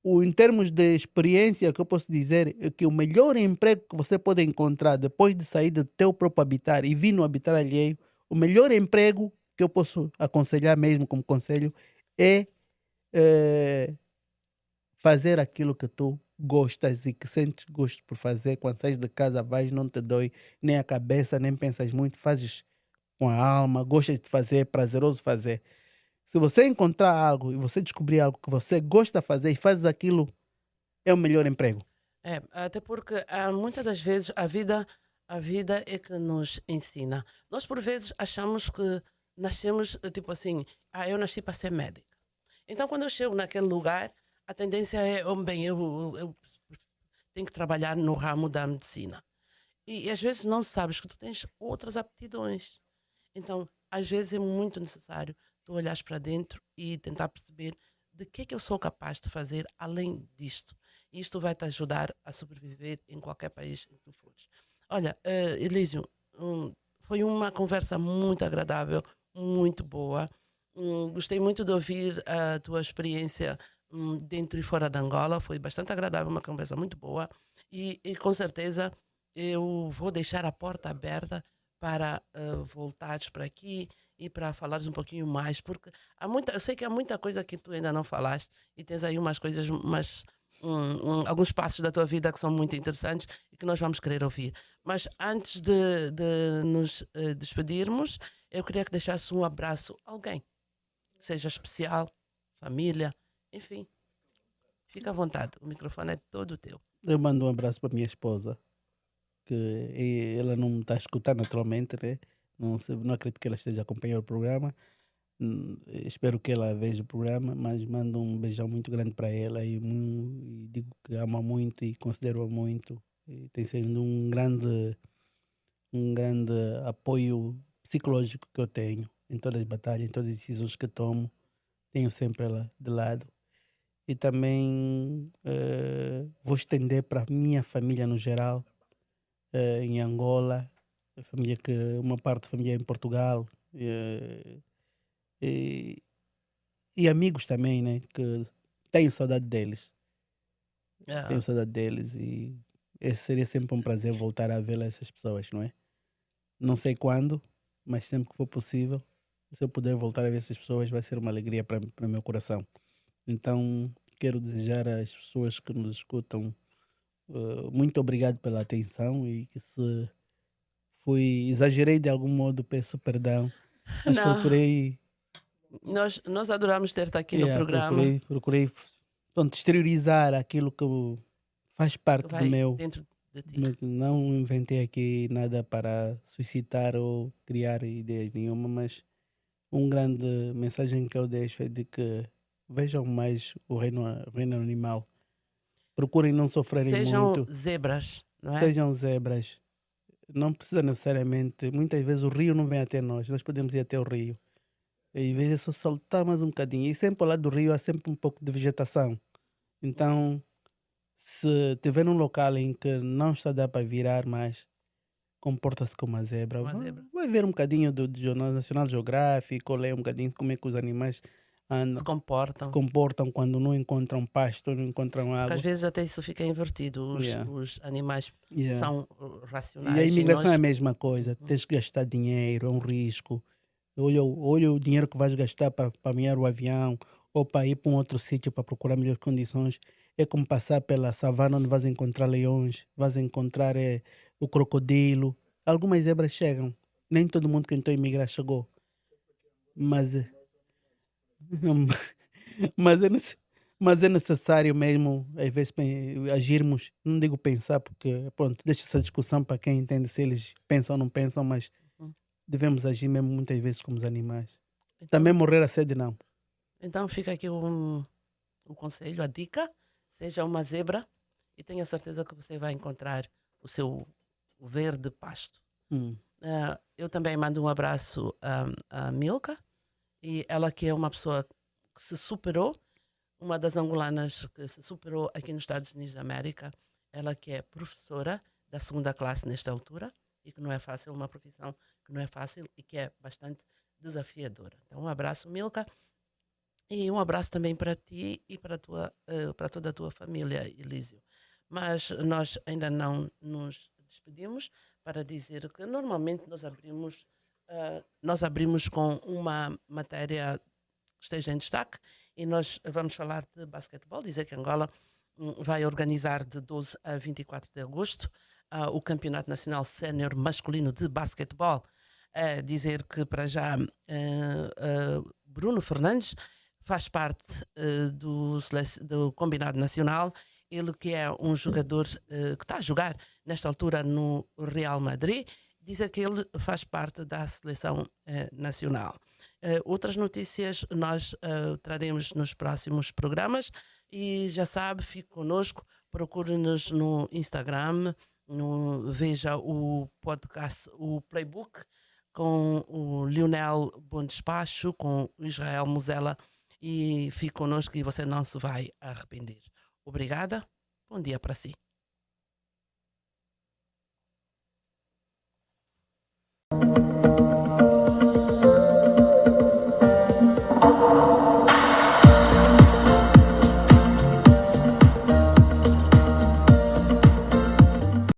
em termos de experiência, o que eu posso dizer é que o melhor emprego que você pode encontrar depois de sair do teu próprio habitar e vir no habitar alheio, o melhor emprego que eu posso aconselhar mesmo como conselho é eh, fazer aquilo que tu gostas e que sentes gosto por fazer. Quando sais de casa, vais, não te dói nem a cabeça, nem pensas muito, fazes com a alma, gostas de fazer, é prazeroso fazer. Se você encontrar algo e você descobrir algo que você gosta de fazer e fazes aquilo, é o melhor emprego. até porque muitas das vezes a vida é que nos ensina. Nós por vezes achamos que nascemos tipo assim, eu nasci para ser médica. Então quando eu chego naquele lugar, a tendência é, bem, eu tenho que trabalhar no ramo da medicina. E às vezes não sabes que tu tens outras aptidões. Então, às vezes é muito necessário tu olhares para dentro e tentar perceber de que é que eu sou capaz de fazer além disto. E isto vai te ajudar a sobreviver em qualquer país em que tu fores. Olha, Elísio, foi uma conversa muito agradável, muito boa. Gostei muito de ouvir a tua experiência dentro e fora de Angola. Foi bastante agradável, uma conversa muito boa. E com certeza eu vou deixar a porta aberta para voltares para aqui e para falares um pouquinho mais, porque eu sei que há muita coisa que tu ainda não falaste e tens aí umas coisas, alguns passos da tua vida que são muito interessantes e que nós vamos querer ouvir. Mas antes de nos despedirmos, eu queria que deixasse um abraço a alguém, que seja especial, família, enfim, fica à vontade, o microfone é todo teu. Eu mando um abraço para minha esposa, que ela não me está a escutar naturalmente, né? Não acredito que ela esteja a acompanhar o programa. Espero que ela veja o programa, mas mando um beijão muito grande para ela e digo que ama muito e considero-a muito. E tem sido um grande apoio psicológico que eu tenho em todas as batalhas, em todas as decisões que tomo. Tenho sempre ela de lado. E também vou estender para a minha família no geral, em Angola, uma parte da família é em Portugal, e, e amigos também, né? Que tenho saudade deles. Ah, Tenho saudade deles e esse seria sempre um prazer voltar a ver essas pessoas, não é? Não sei quando, mas sempre que for possível, se eu puder voltar a ver essas pessoas, vai ser uma alegria para o meu coração. Então, quero desejar às pessoas que nos escutam muito obrigado pela atenção e que se exagerei de algum modo, peço perdão, mas não, procurei, nós adoramos ter-te aqui no programa. procurei pronto, exteriorizar aquilo que faz Que parte do vai meu. dentro de ti. Não inventei aqui nada para suscitar ou criar ideias nenhuma, mas uma grande mensagem que eu deixo é de que vejam mais o reino animal. Procurem não sofrerem Sejam muito, zebras, não é? sejam zebras. Não precisa necessariamente, muitas vezes o rio não vem até nós podemos ir até o rio. E em vez de só saltar mais um bocadinho. E sempre ao lado do rio há sempre um pouco de vegetação. Então, se tiver num local em que não está a dar para virar mais, comporta-se como uma zebra. Uma zebra. Vai ver um bocadinho do Jornal National Geográfico, ler um bocadinho como é que os animais Se andam, se comportam. comportam quando não encontram pasto, não encontram Porque às água. vezes até isso fica invertido. Yeah. Os animais Yeah. são E a racionais e imigração é a nós. mesma coisa. Uhum. Tens que gastar dinheiro, é um risco. Olha o dinheiro que vais gastar para apanhar o avião ou para ir para um outro sítio para procurar melhores condições. É como passar pela savana onde vais encontrar leões, vais encontrar o crocodilo. Algumas zebras chegam. Nem todo mundo que tentou imigrar chegou. Mas, mas, eu não sei, Mas é necessário mesmo, às vezes, agirmos, não digo pensar, porque, pronto, deixa essa discussão para quem entende se eles pensam ou não pensam, mas Uhum. devemos agir mesmo muitas vezes como os animais. Também Então, morrer a sede, não. então fica aqui o conselho, a dica, seja uma zebra e tenha certeza que você vai encontrar o seu verde pasto. Hum. Eu também mando um abraço à Milka, e ela que é uma pessoa que se superou, uma das angolanas que se superou aqui nos Estados Unidos da América, ela que é professora da segunda classe nesta altura, e que não é fácil, uma profissão que não é fácil e que é bastante desafiadora. Então um abraço, Milka, e um abraço também para ti e para toda a tua família, Elísio. Mas nós ainda não nos despedimos para dizer que normalmente nós abrimos com uma matéria que esteja em destaque e nós vamos falar de basquetebol, dizer que Angola vai organizar de 12 a 24 de agosto o Campeonato Nacional Sénior Masculino de Basquetebol. Dizer que para já Bruno Fernandes faz parte do Combinado Nacional, ele que é um jogador que está a jogar nesta altura no Real Madrid, dizer que ele faz parte da seleção nacional. Outras notícias nós traremos nos próximos programas e já sabe, fique connosco, procure-nos no Instagram, veja o podcast, o Playbook, com o Lionel Bom Despacho, com o Israel Muzela, e fique connosco e você não se vai arrepender. Obrigada, bom dia para si.